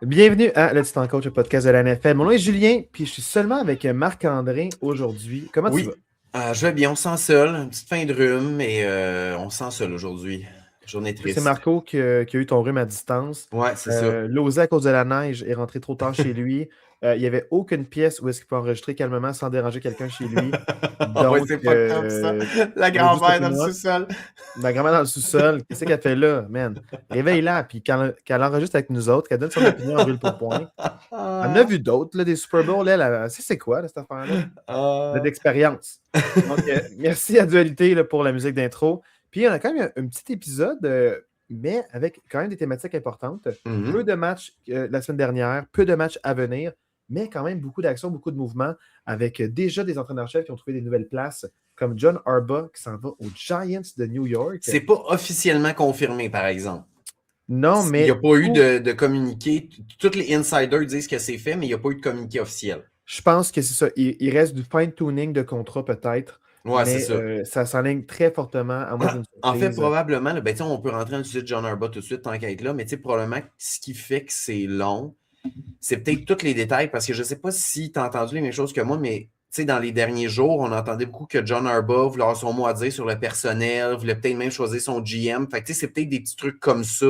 Bienvenue à Let's Talk Coach, le podcast de la NFL. Mon nom est Julien, puis je suis seulement avec Marc-André aujourd'hui. Comment tu vas? Oui, je vais bien, on se sent seul, une petite fin de rhume, mais on se sent seul aujourd'hui. Journée C'est triste. Marco qui a eu ton rhume à distance. Ouais, c'est ça. Losé à cause de la neige est rentré trop tard chez lui. Il n'y avait aucune pièce où est-ce qu'il peut enregistrer calmement sans déranger quelqu'un chez lui. Ouais, Donc, c'est pas comme ça. La il y avait juste toi grand-mère et dans le moi. sous-sol. Ma grand-mère dans le sous-sol, qu'est-ce qu'elle fait là, man? Réveille-la, puis qu'elle enregistre avec nous autres, qu'elle donne son opinion en brûle pour point. Elle en a vu d'autres, là, des Super Bowl. Elle sait c'est quoi, là, cette affaire-là? Ah. D'expérience. Donc, merci à Dualité là, pour la musique d'intro. Puis, on a quand même un petit épisode, mais avec quand même des thématiques importantes. Peu Mhm. de matchs la semaine dernière, peu de matchs à venir, mais quand même beaucoup d'actions, beaucoup de mouvements, avec déjà des entraîneurs-chefs qui ont trouvé des nouvelles places, comme John Harbaugh qui s'en va aux Giants de New York. C'est pas officiellement confirmé, par exemple. Non, Il n'y a mais pas eu de communiqué. Tous les insiders disent que c'est fait, mais il n'y a pas eu de communiqué officiel. je pense que c'est ça. Il reste du fine-tuning de contrat peut-être, Ouais, c'est mais ça. ça s'enligne très fortement à moins d'une En fait, surprise. probablement, là, ben, tu sais, on peut rentrer dans le sujet de John Harbaugh tout de suite, tant qu'à être là, mais tu sais, probablement, ce qui fait que c'est long, c'est peut-être tous les détails, parce que je ne sais pas si tu as entendu les mêmes choses que moi, mais dans les derniers jours, on entendait beaucoup que John Harbaugh voulait avoir son mot à dire sur le personnel, voulait peut-être même choisir son GM. Fait que c'est peut-être des petits trucs comme ça,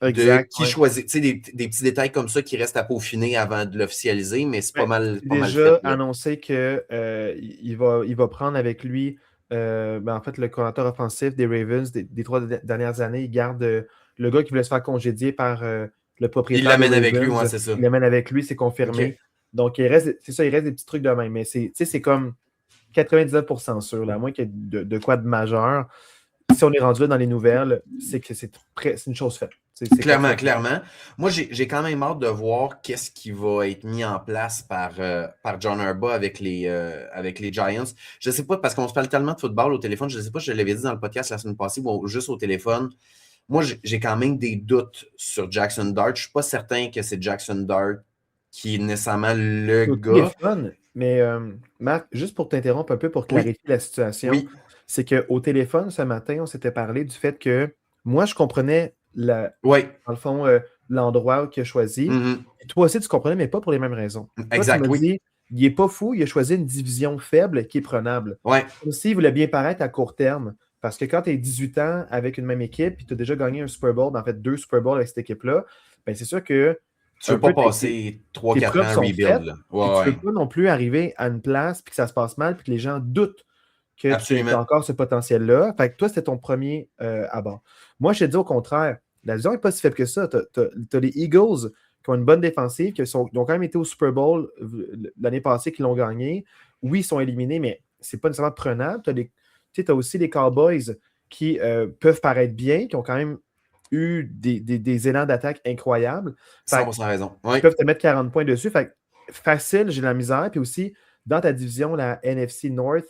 de Exact, qui ouais. choisit, des petits détails comme ça qui restent à peaufiner avant de l'officialiser, mais c'est Ouais, c'est pas mal fait déjà là. annoncé qu'il va prendre avec lui en fait le coordinateur offensif des Ravens des 3 dernières années. Il garde le gars qui voulait se faire congédier par le Il propriétaire des l'amène avec lui, ouais, Ravens. c'est ça. Il l'amène avec lui, c'est OK. confirmé. Donc, c'est ça, il reste des petits trucs de même. Mais c'est comme 99% sûr, là, à moins qu'il y ait de quoi de majeur. Si on est rendu là dans les nouvelles, c'est que c'est une chose faite. C'est Clairement, confirmé. clairement. Moi, j'ai quand même hâte de voir qu'est-ce qui va être mis en place par John Harbaugh avec les Giants. Je ne sais pas, parce qu'on se parle tellement de football au téléphone, je ne sais pas si je l'avais dit dans le podcast la semaine passée ou juste au téléphone. Moi, j'ai quand même des doutes sur Jackson Dart. Je ne suis pas certain que c'est Jackson Dart qui est nécessairement le C'est aussi gars. fun, mais Marc, juste pour t'interrompre un peu pour Oui, clarifier la situation, oui, c'est qu'au téléphone ce matin, on s'était parlé du fait que moi, je comprenais oui. dans le fond, l'endroit qu'il a choisi. Mhm. Et toi aussi, tu comprenais, mais pas pour les mêmes raisons. Toi, tu Exact, m'as oui. dit, il n'est pas fou, il a choisi une division faible qui est prenable. Ouais. Aussi, il voulait bien paraître à court terme. Parce que quand tu es 18 ans avec une même équipe, puis tu as déjà gagné un Super Bowl, en fait 2 Super Bowls avec cette équipe-là, ben c'est sûr que Tu ne un veux pas peu passer trois tes quatre preuves ans à sont rebuild, faites, là. puis Ouais, tu ne ouais. veux pas non plus arriver à une place, puis que ça se passe mal, puis que les gens doutent que tu as Absolument. encore ce potentiel-là. Fait que toi, c'était ton premier abord. Moi, je te dis au contraire, la vision n'est pas si faible que ça. Tu as les Eagles qui ont une bonne défensive, ils ont quand même été au Super Bowl l'année passée, qui l'ont gagné. Oui, ils sont éliminés, mais c'est pas nécessairement prenable. Tu as aussi les Cowboys qui peuvent paraître bien, qui ont quand même eu des élans d'attaque incroyables. Fait 100% raison. ils Oui. peuvent te mettre 40 points dessus. Fait que facile, j'ai de la misère. Puis aussi, dans ta division, la NFC North,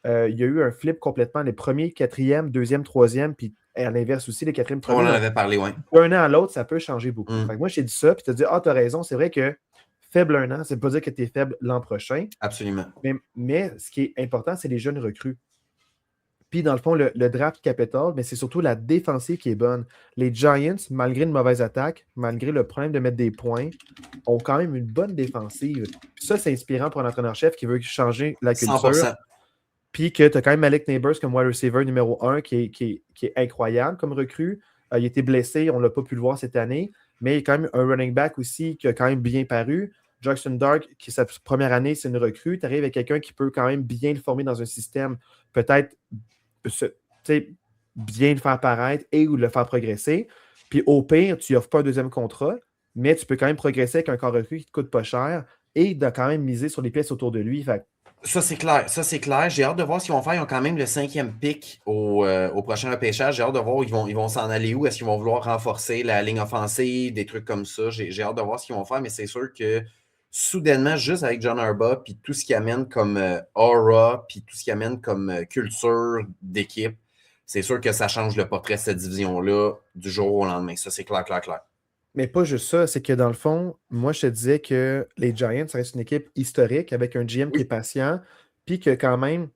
il y a eu un flip complètement. Les premiers, quatrième, deuxième, troisième, puis à l'inverse aussi, les quatrièmes On en premiers. Donc, avait parlé, oui. d'un an à l'autre, ça peut changer beaucoup. Fait Mm. que moi, j'ai dit ça, puis tu as dit, ah, tu as raison, c'est vrai que faible un an, ça ne veut pas dire que tu es faible l'an prochain. Absolument. Mais ce qui est important, c'est les jeunes recrues. Puis, dans le fond, le draft capital, mais c'est surtout la défensive qui est bonne. Les Giants, malgré une mauvaise attaque, malgré le problème de mettre des points, ont quand même une bonne défensive. Puis ça, c'est inspirant pour un entraîneur-chef qui veut changer la culture. 100%. Puis que tu as quand même Malik Neighbors comme wide receiver numéro 1 qui est incroyable comme recrue. Il était blessé, on ne l'a pas pu le voir cette année, mais il y a quand même un running back aussi qui a quand même bien paru. Jackson Dark, qui sa première année, c'est une recrue. Tu arrives avec quelqu'un qui peut quand même bien le former dans un système, peut-être bien le faire paraître et ou le faire progresser. Puis au pire, tu offres pas un deuxième contrat, mais tu peux quand même progresser avec un corps recru qui ne te coûte pas cher et de quand même miser sur les pièces autour de lui. Fait Ça, c'est clair. Ça, c'est clair. J'ai hâte de voir ce qu'ils vont faire. Ils ont quand même le 5e pick au prochain repêchage. J'ai hâte de voir où ils vont s'en aller où. Est-ce qu'ils vont vouloir renforcer la ligne offensive, des trucs comme ça. J'ai hâte de voir ce qu'ils vont faire, mais c'est sûr que soudainement, juste avec John Harbaugh, puis tout ce qui amène comme aura, puis tout ce qui amène comme culture d'équipe, c'est sûr que ça change le portrait de cette division-là du jour au lendemain. Ça, c'est clair, clair, clair. mais pas juste ça, c'est que dans le fond, moi je te disais que les Giants, ça reste une équipe historique avec un GM qui est Oui. patient, puis qui a quand même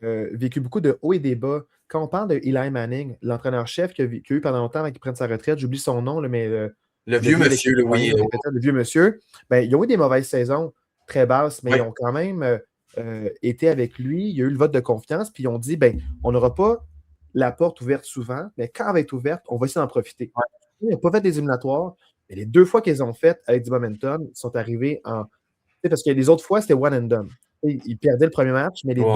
vécu beaucoup de hauts et des bas. Quand on parle de Eli Manning, l'entraîneur-chef qui a eu pendant longtemps avant qu'il prenne sa retraite, j'oublie son nom, là, mais Le vieux avec monsieur, oui. le vieux monsieur, ben, ils ont eu des mauvaises saisons très basses, mais ils ont quand même été avec lui. Il y a eu le vote de confiance, puis ils ont dit ben, on n'aura pas la porte ouverte souvent, mais quand elle va être ouverte, on va essayer d'en profiter. Ils n'ont pas fait des éliminatoires, mais les 2 fois qu'ils ont fait avec du momentum, ils sont arrivés en. Parce que les autres fois, c'était one and done. Ils perdaient le premier match, mais les 2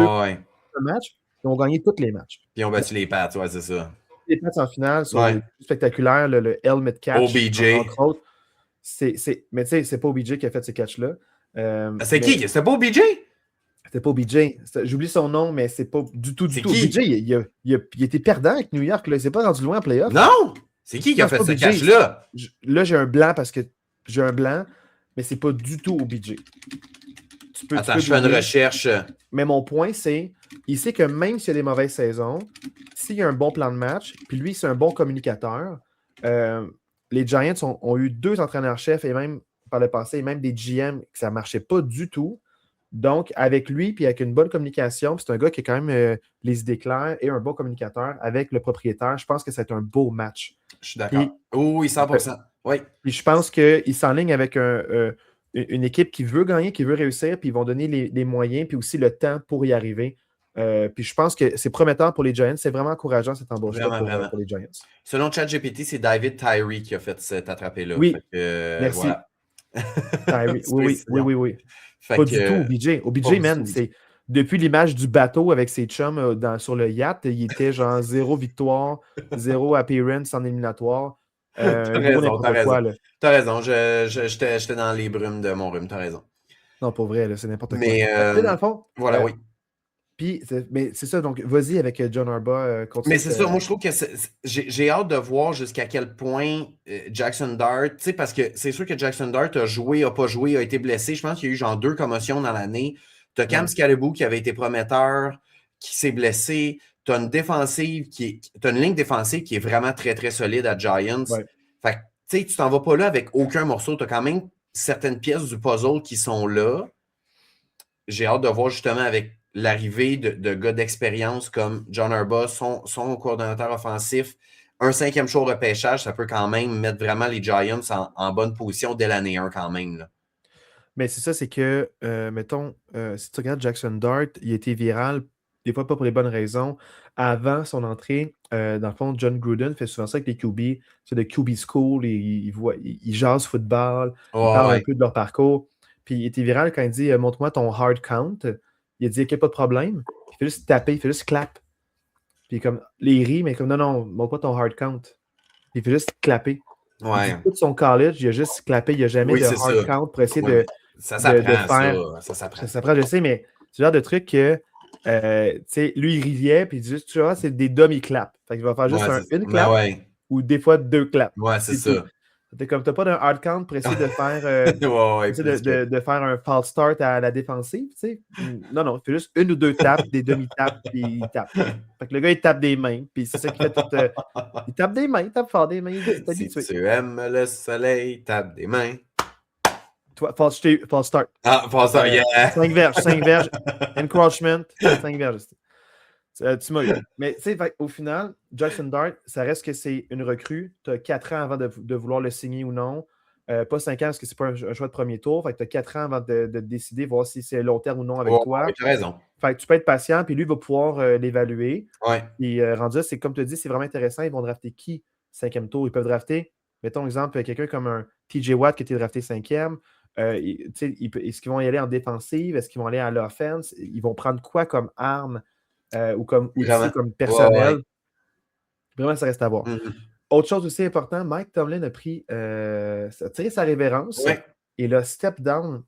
matchs, ils ont gagné tous les matchs. Puis ils ont battu les Pats, ouais, c'est ça. Les Pats en finale sont spectaculaires, le helmet catch, OBJ. entre autres. Mais tu sais, c'est pas OBJ qui a fait ce catch-là. C'est qui? C'était pas OBJ? C'était pas OBJ. J'oublie son nom, mais c'est pas du tout. Qui? OBJ, il était perdant avec New York. Là. Il s'est pas rendu loin en playoff. Non! C'est qui a fait ce catch-là? Là, j'ai un blanc parce que j'ai un blanc, mais c'est pas du tout OBJ. Attends, je fais une recherche. Mais mon point, c'est il sait que même s'il y a des mauvaises saisons, s'il y a un bon plan de match, puis lui, c'est un bon communicateur, les Giants ont eu 2 entraîneurs-chefs et même par le passé, et même des GM que ça ne marchait pas du tout. Donc, avec lui, puis avec une bonne communication, c'est un gars qui a quand même les idées claires et un bon communicateur avec le propriétaire, je pense que c'est un beau match. Je suis d'accord. Oui, 100%. Oui. Puis je pense qu'il s'enligne avec une équipe qui veut gagner, qui veut réussir, puis ils vont donner les moyens, puis aussi le temps pour y arriver. Puis je pense que c'est prometteur pour les Giants. C'est vraiment encourageant cette embauche-là pour les Giants. Selon ChatGPT, c'est David Tyree qui a fait cet attrapé-là. Oui. Merci. Voilà. Tyree. Oui. Pas du tout, OBJ. OBJ, man, c'est depuis l'image du bateau avec ses chums sur le yacht, il était genre 0 victoire, 0 appearance en éliminatoire. T'as raison. J'étais dans les brumes de mon rhume. T'as raison. Non, pour vrai, c'est n'importe quoi. Mais dans le fond, voilà, oui. Puis, mais c'est ça, donc vas-y avec John Harbaugh. Mais c'est ça, moi je trouve que j'ai hâte de voir jusqu'à quel point Jackson Dart, tu sais, parce que c'est sûr que Jackson Dart a joué, a pas joué, a été blessé. Je pense qu'il y a eu genre 2 commotions dans l'année. Tu as Cam Scalabou qui avait été prometteur, qui s'est blessé. Tu as une défensive t'as une ligne défensive qui est vraiment très, très solide à Giants. Ouais. Fait que, tu sais, tu t'en vas pas là avec aucun morceau. Tu as quand même certaines pièces du puzzle qui sont là. J'ai hâte de voir justement avec l'arrivée de gars d'expérience comme John Harbaugh, son coordonnateur offensif, un 5e show repêchage, ça peut quand même mettre vraiment les Giants en bonne position dès l'année 1 quand même. Là. Mais c'est ça, c'est que, mettons, si tu regardes Jackson Dart, il a été viral, des fois pas pour les bonnes raisons. Avant son entrée, dans le fond, John Gruden fait souvent ça avec les QB. C'est de QB School, il jase football, il parle un peu de leur parcours. Puis il était viral quand il dit montre-moi ton hard count. Il a dit qu'il n'y a pas de problème. Il fait juste taper, il fait juste clap. Puis comme, les rit, mais comme non, montre-moi ton hard count. Il fait juste clapper. Ouais. Tout son college, il a juste clappé, il n'y a jamais de hard count pour essayer de faire. Ça s'apprend. Ça s'apprend, je sais, mais c'est le genre de truc que, tu sais, lui, il riait, puis il dit juste, tu vois, c'est des dummy claps. Fait qu'il va faire juste une clap ou des fois 2 claps. Ouais, c'est ça. T'es comme, t'as pas d'un hard count pour essayer de faire, de faire un false start à la défensive, tu sais. Non, il fait juste 1 ou 2 tapes, des demi-tapes, puis il tape. Fait que le gars, il tape des mains, puis c'est ça qui fait tout. Il tape des mains, il tape fort des mains, il est habitué. Si tu aimes le soleil, tape des mains. Toi, false start. Ah, false start, yeah! 5 verges, encroachment, 5 verges. Tu m'as eu. Mais tu sais, au final, Jackson Dart, ça reste que c'est une recrue. Tu as 4 ans avant de vouloir le signer ou non. Pas 5 ans parce que c'est pas un choix de premier tour. Fait que tu as 4 ans avant de décider, voir si c'est long terme ou non avec toi. Tu as raison. Fait que tu peux être patient, puis lui va pouvoir l'évaluer. Ouais. Et rendu là, c'est comme tu as dit, c'est vraiment intéressant. Ils vont drafter qui 5e tour? Ils peuvent drafter, mettons exemple, quelqu'un comme un TJ Watt qui a été drafté 5e. Est-ce qu'ils vont y aller en défensive? Est-ce qu'ils vont aller à l'offense? Ils vont prendre quoi comme arme ou comme outil, comme personnel? Ouais. Vraiment, ça reste à voir. Autre chose aussi importante, Mike Tomlin a tiré sa révérence. Ouais. Et il a step down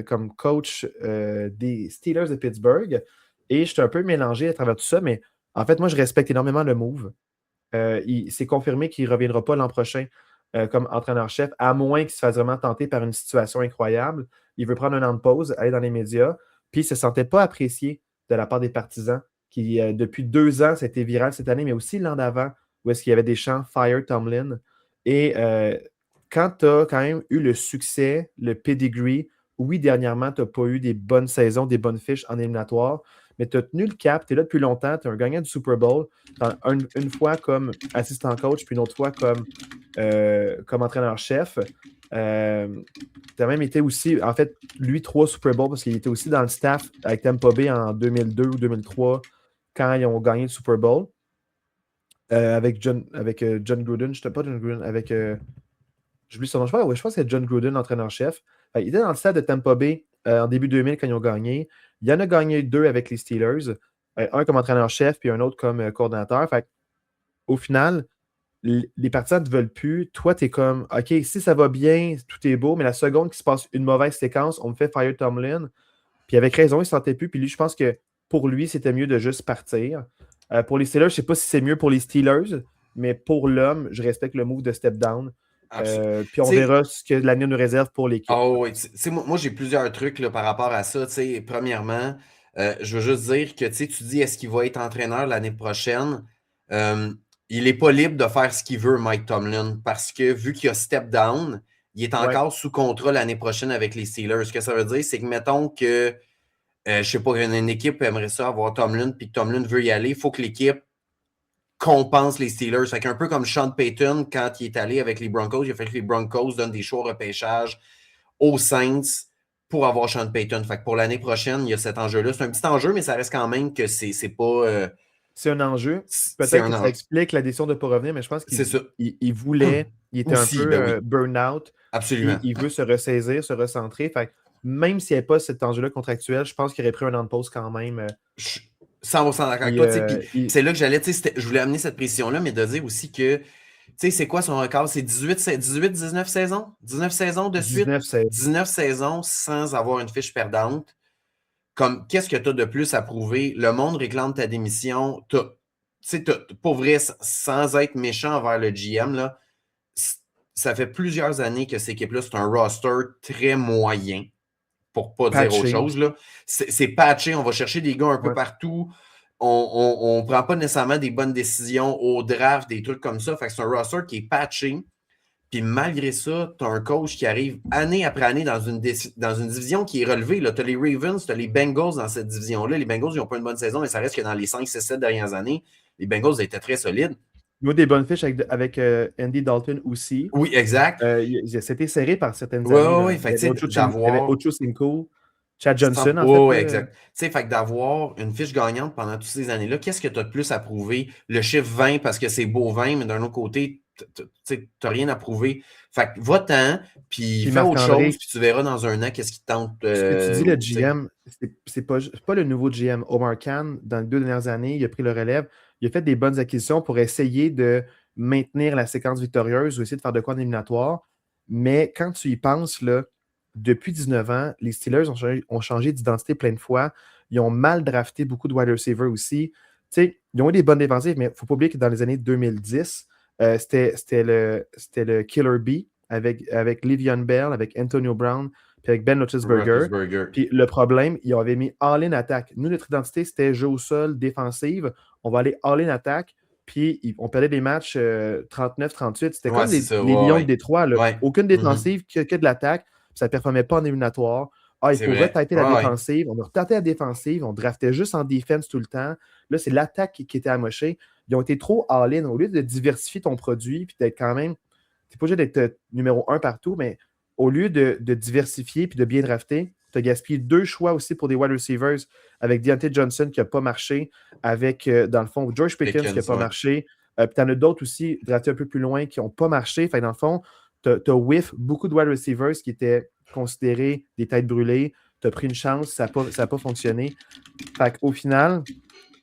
comme coach des Steelers de Pittsburgh. Et je suis un peu mélangé à travers tout ça, mais en fait, moi, je respecte énormément le move. Il s'est confirmé qu'il ne reviendra pas l'an prochain comme entraîneur-chef, à moins qu'il se fasse vraiment tenter par une situation incroyable. Il veut prendre un an de pause, aller dans les médias, puis il ne se sentait pas apprécié de la part des partisans qui, depuis 2 ans, c'était viral cette année, mais aussi l'an d'avant, où est-ce qu'il y avait des chants « Fire Tomlin ». Et quand tu as quand même eu le succès, le pedigree, oui, dernièrement, tu n'as pas eu des bonnes saisons, des bonnes fiches en éliminatoire, mais tu as tenu le cap, tu es là depuis longtemps, tu es un gagnant du Super Bowl, une fois comme assistant coach, puis une autre fois comme entraîneur-chef. Tu as même été aussi, en fait, lui, 3 Super Bowls, parce qu'il était aussi dans le staff avec Tampa Bay en 2002 ou 2003, quand ils ont gagné le Super Bowl. Avec John Gruden, je ne pas John Gruden, avec. J'oublie son nom, je pense que c'est John Gruden, entraîneur-chef. Il était dans le stade de Tampa Bay en début 2000 quand ils ont gagné. Il y en a gagné 2 avec les Steelers, un comme entraîneur-chef, puis un autre comme coordinateur. Fait, au final, les partisans ne te veulent plus. Toi, tu es comme, OK, si ça va bien, tout est beau, mais la seconde qui se passe une mauvaise séquence, on me fait fire Tomlin. Puis avec raison, il ne se sentait plus. Puis lui, je pense que pour lui, c'était mieux de juste partir. Pour les Steelers, je ne sais pas si c'est mieux pour les Steelers, mais pour l'homme, je respecte le move de step down. Puis on verra ce que l'avenir nous réserve pour l'équipe. Oui, moi j'ai plusieurs trucs là, par rapport à ça. Premièrement, je veux juste dire que tu dis est-ce qu'il va être entraîneur l'année prochaine? Il n'est pas libre de faire ce qu'il veut, Mike Tomlin, parce que vu qu'il a step down, il est encore sous contrat l'année prochaine avec les Steelers. Ce que ça veut dire, c'est que mettons que je ne sais pas, une équipe aimerait ça avoir Tomlin, puis que Tomlin veut y aller, il faut que l'équipe compense les Steelers. Fait qu'un peu comme Sean Payton, quand il est allé avec les Broncos, il a fait que les Broncos donnent des choix au repêchage aux Saints pour avoir Sean Payton. Fait que pour l'année prochaine, il y a cet enjeu-là. C'est un petit enjeu, mais ça reste quand même que c'est pas... c'est un enjeu. Peut-être que ça explique la décision de ne pas revenir, mais je pense qu'il voulait, il était aussi, un peu burn-out. Absolument. Il veut se ressaisir, se recentrer. Fait que même s'il n'y avait pas cet enjeu-là contractuel, je pense qu'il aurait pris un an de pause quand même. 100% d'accord avec toi. C'est là que j'allais, je voulais amener cette précision-là, mais de dire aussi que, c'est quoi son record? C'est 19 saisons? 19 saisons de suite? 19 saisons sans avoir une fiche perdante. Comme, qu'est-ce que tu as de plus à prouver? Le monde réclame ta démission. Pour vrai, sans être méchant envers le GM, là, ça fait plusieurs années que cette équipe-là, c'est un roster très moyen. Pour pas dire autre chose. C'est patché, on va chercher des gars un peu partout. On prend pas nécessairement des bonnes décisions au draft, des trucs comme ça. Fait que c'est un roster qui est patché. Puis malgré ça, tu as un coach qui arrive année après année dans une division qui est relevée. Tu as les Ravens, tu as les Bengals dans cette division-là. Les Bengals, ils n'ont pas une bonne saison, mais ça reste que dans les 5, 6, 7 dernières années, les Bengals étaient très solides. Nous, des bonnes fiches avec Andy Dalton aussi. Oui, exact. C'était serré par certaines années. Oui, fait il y avait Ocho Cinco, Chad Johnson, en fait. Oui, exact. Fait que d'avoir une fiche gagnante pendant toutes ces années-là, qu'est-ce que tu as de plus à prouver? Le chiffre 20 parce que c'est beau 20, mais d'un autre côté, tu n'as rien à prouver. Fait que va-t'en, puis fais autre chose, puis tu verras dans un an qu'est-ce qui te tente. Ce que tu dis, le GM, c'est pas le nouveau GM. Omar Khan, dans les 2 dernières années, il a pris le relève. Il a fait des bonnes acquisitions pour essayer de maintenir la séquence victorieuse ou essayer de faire de quoi en éliminatoire. Mais quand tu y penses, là, depuis 19 ans, les Steelers ont changé d'identité plein de fois. Ils ont mal drafté beaucoup de wide receivers aussi. T'sais, ils ont eu des bonnes défensives, mais il ne faut pas oublier que dans les années 2010, c'était le Killer Bee avec Le'Veon Bell, avec Antonio Brown, puis avec Ben Roethlisberger. Puis le problème, ils avaient mis all-in attaque. Nous, notre identité, c'était jeu au sol, défensive. On va aller all-in attaque. Puis on perdait des matchs 39-38. C'était comme les Lions de Détroit. Aucune défensive, que de l'attaque. Ça ne performait pas en éliminatoire. Il faut retâter la défensive. On a retâté la défensive. On draftait juste en défense tout le temps. Là, c'est l'attaque qui était amochée. Ils ont été trop all-in. Au lieu de diversifier ton produit puis d'être quand même... Tu n'es pas obligé d'être numéro 1 partout, mais au lieu de diversifier puis de bien drafter, tu as gaspillé 2 choix aussi pour des wide receivers avec Deontay Johnson qui n'a pas marché, avec, dans le fond, George Pickens qui n'a pas marché. Puis tu en as d'autres aussi draftés un peu plus loin qui n'ont pas marché. Fait que dans le fond, tu as whiff beaucoup de wide receivers qui étaient considérés des têtes brûlées. Tu as pris une chance, ça n'a pas fonctionné. Fait qu'au final,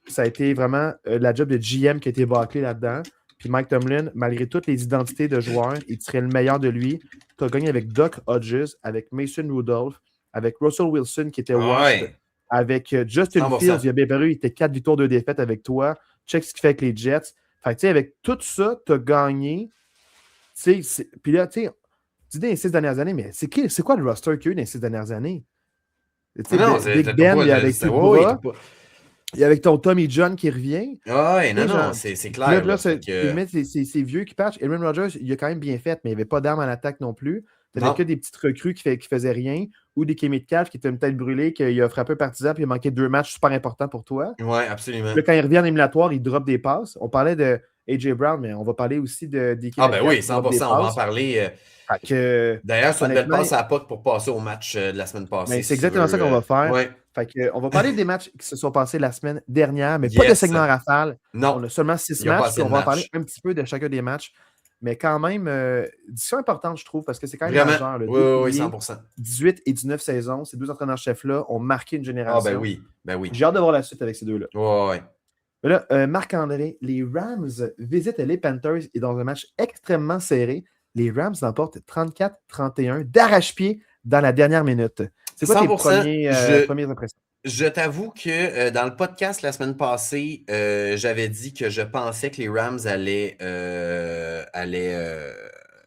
ça a été vraiment la job de GM qui a été bâclée là-dedans. Puis Mike Tomlin, malgré toutes les identités de joueurs, il tirait le meilleur de lui. Tu as gagné avec Doc Hodges, avec Mason Rudolph, avec Russell Wilson qui était washed, avec Justin Fields, il était 4 victoires, 2 défaites avec toi. Check ce qu'il fait avec les Jets. Fait que, avec tout ça, tu as gagné. Puis là, tu dis dans les 6 dernières années, mais c'est quoi le roster qu'il y a eu dans les 6 dernières années? Big Ben, il y a avec il y a avec ton Tommy John qui revient. C'est clair. C'est vieux qui patchent. Aaron Rodgers, il a quand même bien fait, mais il n'y avait pas d'armes à l'attaque non plus. Tu n'avais que des petites recrues qui faisaient rien, ou des Kémy de Calf qui étaient une tête brûlée, qu'il a frappé un partisan, puis il a manqué 2 matchs super importants pour toi. Oui, absolument. Là, quand il revient en éliminatoire, il drop des passes. On parlait de AJ Brown, mais on va parler aussi de DK Ah ben Metcalf oui, qui drop des 100%, on va en passes. parler. D'ailleurs, c'est une belle passe à la POC pour passer au match de la semaine passée. C'est exactement ça qu'on va faire. Ouais. On va parler des matchs qui se sont passés la semaine dernière, mais Yes. pas de segment en rafale. Non. On a seulement 6 matchs, puis on va en parler un petit peu de chacun des matchs. Mais quand même, discussion importante, je trouve, parce que c'est quand même majeur. Oui, 100%. 18 et 19 saisons, ces deux entraîneurs-chefs-là ont marqué une génération. Ah ben oui. J'ai hâte de voir la suite avec ces deux-là. Ouais. Mais là, Marc-André, les Rams visitent les Panthers et dans un match extrêmement serré, les Rams emportent 34-31 d'arrache-pied dans la dernière minute. C'est quoi tes premières impressions? Je t'avoue que dans le podcast la semaine passée, j'avais dit que je pensais que les Rams allaient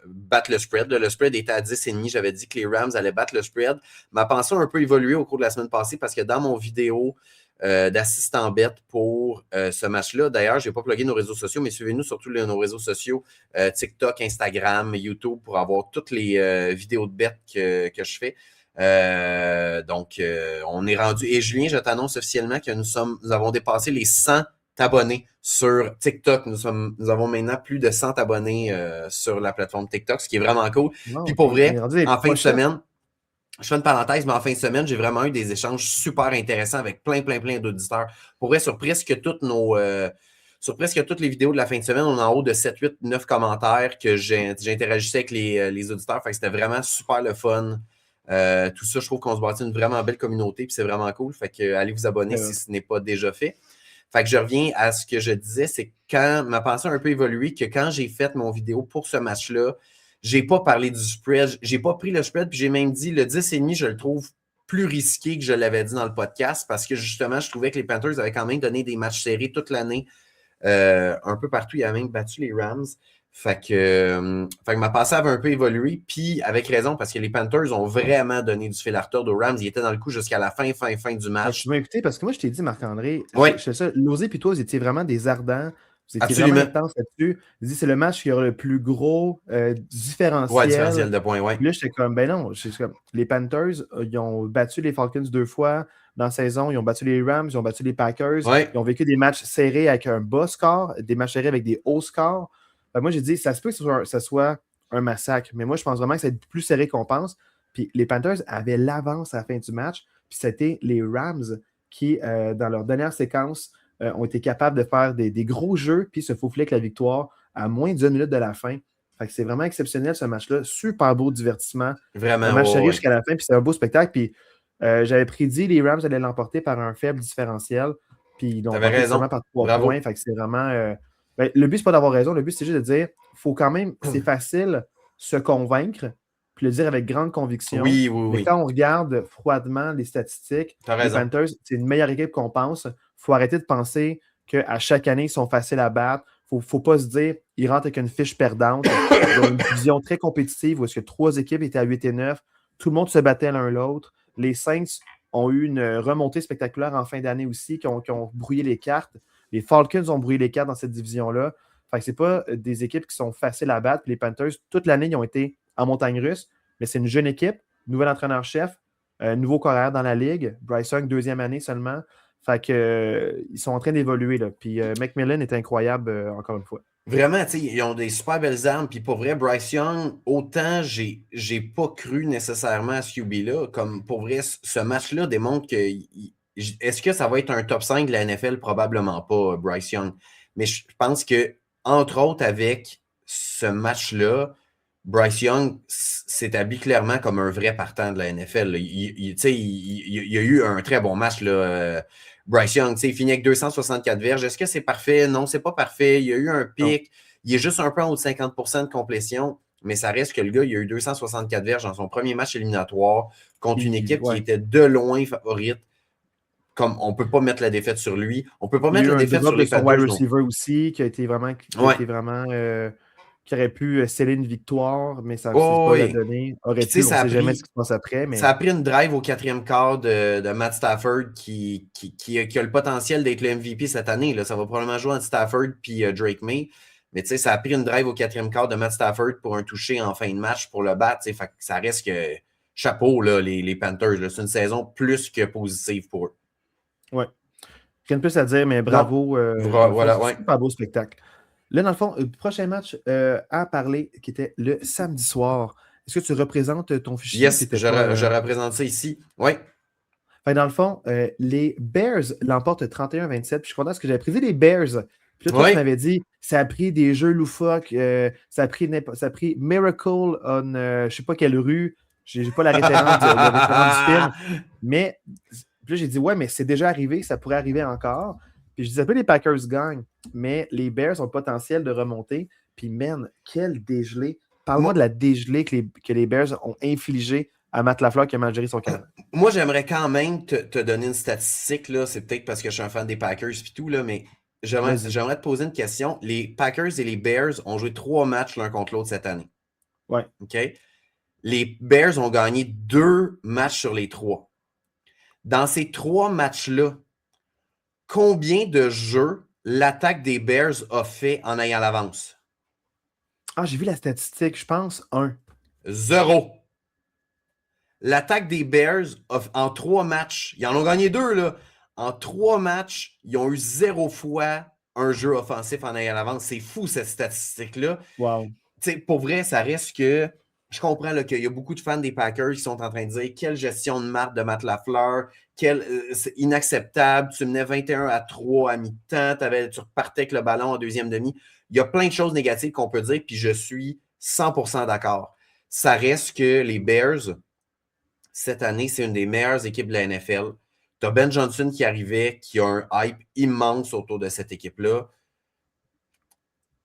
battre le spread. Le spread était à 10,5. J'avais dit que les Rams allaient battre le spread. Ma pensée a un peu évolué au cours de la semaine passée parce que dans mon vidéo d'assistant bet pour ce match-là, d'ailleurs, je n'ai pas plugué nos réseaux sociaux, mais suivez-nous sur tous nos réseaux sociaux, TikTok, Instagram, YouTube, pour avoir toutes les vidéos de bet que je fais. Donc, on est rendu. Et Julien, je t'annonce officiellement que nous avons dépassé les 100 abonnés sur TikTok. Nous avons maintenant plus de 100 abonnés sur la plateforme TikTok, ce qui est vraiment cool. Puis pour vrai, en fin de semaine, je fais une parenthèse, mais en fin de semaine, j'ai vraiment eu des échanges super intéressants avec plein d'auditeurs. Pour vrai, sur presque toutes les vidéos de la fin de semaine, on a en haut de 7, 8, 9 commentaires que j'interagissais avec les auditeurs. Fait que c'était vraiment super le fun. Tout ça, je trouve qu'on se bâtit une vraiment belle communauté, puis c'est vraiment cool. Fait que allez vous abonner si ce n'est pas déjà fait. Fait que je reviens à ce que je disais, c'est que quand ma pensée a un peu évolué, que quand j'ai fait mon vidéo pour ce match-là, j'ai pas parlé du spread, j'ai pas pris le spread, puis j'ai même dit le 10,5, je le trouve plus risqué que je l'avais dit dans le podcast, parce que justement, je trouvais que les Panthers avaient quand même donné des matchs serrés toute l'année, un peu partout. Ils avaient même battu les Rams. Fait que ma pensée avait un peu évolué, puis avec raison, parce que les Panthers ont vraiment donné du fil à retordre aux Rams. Ils étaient dans le coup jusqu'à la fin du match. Tu m'as écouté parce que moi, je t'ai dit, Marc-André, oui. Losé puis toi, vous étiez vraiment des ardents. Vous étiez vraiment intense là-dessus. Je dis, c'est le match qui aura le plus gros différentiel. Ouais, différentiel de points, ouais. Puis là, j'étais comme, ben non, les Panthers, ils ont battu les Falcons 2 fois dans la saison. Ils ont battu les Rams, ils ont battu les Packers. Ouais. Ils ont vécu des matchs serrés avec un bas score, des matchs serrés avec des hauts scores. Moi, j'ai dit, ça se peut que ce soit un massacre, mais moi, je pense vraiment que ça va être plus serré qu'on pense. Puis les Panthers avaient l'avance à la fin du match, puis c'était les Rams qui, dans leur dernière séquence, ont été capables de faire des gros jeux, puis se faufiler avec la victoire à moins d'1 minute de la fin. Fait que c'est vraiment exceptionnel ce match-là. Super beau divertissement. Vraiment. Un match serré jusqu'à la fin, puis c'est un beau spectacle. Puis j'avais prédit les Rams allaient l'emporter par un faible différentiel. Puis ils l'ont emporté seulement par 3 points. Fait que c'est vraiment. Le but, c'est pas d'avoir raison. Le but, c'est juste de dire faut quand même, c'est facile se convaincre, puis le dire avec grande conviction. Oui. Mais quand on regarde froidement les statistiques, les Panthers, c'est une meilleure équipe qu'on pense. Il faut arrêter de penser qu'à chaque année, ils sont faciles à battre. Il ne faut pas se dire ils rentrent avec une fiche perdante. Ils ont une division très compétitive où est-ce que 3 équipes étaient à 8 et 9. Tout le monde se battait l'un l'autre. Les Saints ont eu une remontée spectaculaire en fin d'année aussi, qui ont brouillé les cartes. Les Falcons ont brouillé les cartes dans cette division-là. Fait que c'est pas des équipes qui sont faciles à battre. Puis les Panthers, toute l'année, ils ont été en montagne russe. Mais c'est une jeune équipe, nouvel entraîneur-chef, nouveau carrière dans la ligue. Bryce Young, 2e année seulement. Fait que ils sont en train d'évoluer. Là. Puis McMillan est incroyable, encore une fois. Vraiment, ils ont des super belles armes. Puis pour vrai, Bryce Young, autant j'ai pas cru nécessairement à ce QB-là. Comme pour vrai, ce match-là démontre que est-ce que ça va être un top 5 de la NFL? Probablement pas, Bryce Young. Mais je pense que, entre autres, avec ce match-là, Bryce Young s'établit clairement comme un vrai partant de la NFL. Il y a eu un très bon match, là, Bryce Young. Il finit avec 264 verges. Est-ce que c'est parfait? Non, c'est pas parfait. Il y a eu un pic. Non. Il est juste un peu en haut de 50% de complétion. Mais ça reste que le gars, il a eu 264 verges dans son premier match éliminatoire contre une équipe qui était de loin favorite. Comme on ne peut pas mettre la défaite sur lui. On ne peut pas mettre la défaite sur les Panthers. Il y a eu un wide receiver aussi qui a été vraiment... qui aurait pu sceller une victoire, mais ça ne pas la donner. Aurait pu, on ne sait jamais ce qui se passe après. Mais... Ça a pris une drive au 4e quart de Matt Stafford qui a le potentiel d'être le MVP cette année. Là. Ça va probablement jouer entre Stafford et Drake May. Mais tu sais, ça a pris une drive au 4e quart de Matt Stafford pour un toucher en fin de match pour le battre. Fait que ça reste que chapeau, là, les Panthers. Là. C'est une saison plus que positive pour eux. Ouais. Rien de plus à dire, mais Non. bravo. Dans le Voilà, fond, ouais. c'est super beau spectacle. Là, dans le fond, prochain match à parler, qui était le samedi soir. Est-ce que tu représentes ton fichier? Yes, je représente ça ici. Oui. Fait que dans le fond, les Bears l'emportent 31-27. Puis je suis content parce que j'avais prévu les Bears. Puis là, toi, tu m'avais dit, ça a pris des jeux loufoques, ça a pris Miracle on je sais pas quelle rue. J'ai pas la référence, le référence du film. Mais puis là, j'ai dit, ouais, mais c'est déjà arrivé, ça pourrait arriver encore. Puis je disais pas les Packers gagnent, mais les Bears ont le potentiel de remonter. Puis, man, quel dégelé. Parle-moi de la dégelée que les Bears ont infligée à Matt Lafleur qui a mal géré son cadre. Moi, j'aimerais quand même te donner une statistique. Là. C'est peut-être parce que je suis un fan des Packers et tout, là, mais j'aimerais te poser une question. Les Packers et les Bears ont joué 3 matchs l'un contre l'autre cette année. Ouais. OK? Les Bears ont gagné 2 matchs sur les 3. Dans ces 3 matchs-là, combien de jeux l'attaque des Bears a fait en ayant l'avance? Ah, j'ai vu la statistique, je pense 1. 0. L'attaque des Bears, en 3 matchs, ils en ont gagné 2, là. En 3 matchs, ils ont eu 0 fois un jeu offensif en ayant l'avance. C'est fou, cette statistique-là. Wow. T'sais, pour vrai, ça reste que... Je comprends là, qu'il y a beaucoup de fans des Packers qui sont en train de dire quelle gestion de marque de Matt Lafleur, c'est inacceptable. Tu menais 21-3 à mi-temps, tu repartais avec le ballon en deuxième demi. Il y a plein de choses négatives qu'on peut dire, puis je suis 100% d'accord. Ça reste que les Bears, cette année, c'est une des meilleures équipes de la NFL. Tu as Ben Johnson qui arrivait, qui a un hype immense autour de cette équipe-là.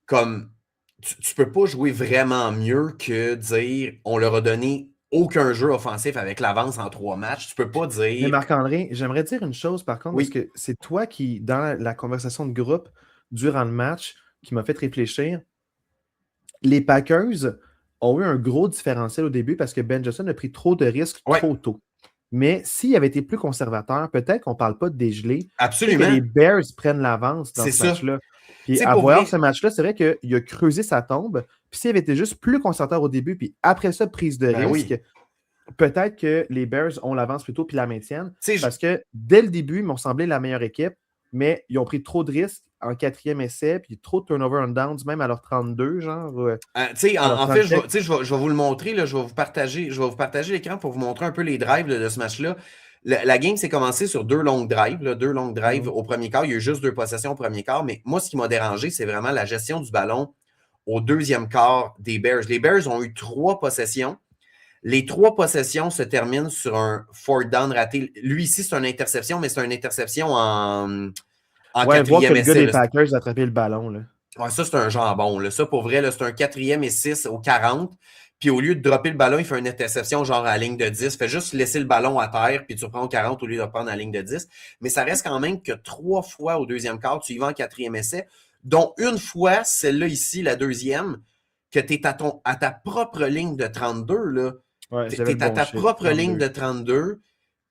Comme tu ne peux pas jouer vraiment mieux que dire on leur a donné aucun jeu offensif avec l'avance en 3 matchs. Tu peux pas dire. Mais Marc-André, j'aimerais dire une chose par contre, Oui. parce que c'est toi qui, dans la conversation de groupe durant le match, qui m'a fait réfléchir. Les Packers ont eu un gros différentiel au début parce que Ben Johnson a pris trop de risques trop tôt. Mais s'il avait été plus conservateur, peut-être qu'on ne parle pas de dégelé. Absolument. Que les Bears prennent l'avance dans ce match-là. Puis à voir ce match-là, c'est vrai qu'il a creusé sa tombe. Puis s'il avait été juste plus conservateur au début, puis après ça, prise de risque, peut-être que les Bears ont l'avance plus tôt puis la maintiennent. Parce que dès le début, ils m'ont semblé la meilleure équipe, mais ils ont pris trop de risques en 4e essai, puis trop de turnover on downs, même à leur 32, genre. En fait, je vais vous le montrer, là, je vais vous partager l'écran pour vous montrer un peu les drives là, de ce match-là. La game s'est commencée sur 2 longues drives, au premier quart. Il y a eu juste 2 possessions au premier quart, mais moi, ce qui m'a dérangé, c'est vraiment la gestion du ballon au deuxième quart des Bears. Les Bears ont eu 3 possessions. Les 3 possessions se terminent sur un 4th down raté. Lui, ici, c'est une interception, mais c'est une interception en 4e voir que le essai. Gars des Packers a attrapé le ballon. Là. Ouais, ça, c'est un jambon. Là. Ça, pour vrai, là, c'est un 4e et 6 au 40. Puis au lieu de dropper le ballon, il fait une interception genre à la ligne de 10. Fait juste laisser le ballon à terre, puis tu reprends au 40 au lieu de reprendre à la ligne de 10. Mais ça reste quand même que 3 fois au deuxième quart, tu y vas en 4e essai, dont une fois, celle-là ici, la deuxième, que tu es à ta propre ligne de 32. Là. Ouais, tu es à ta propre ligne de 32,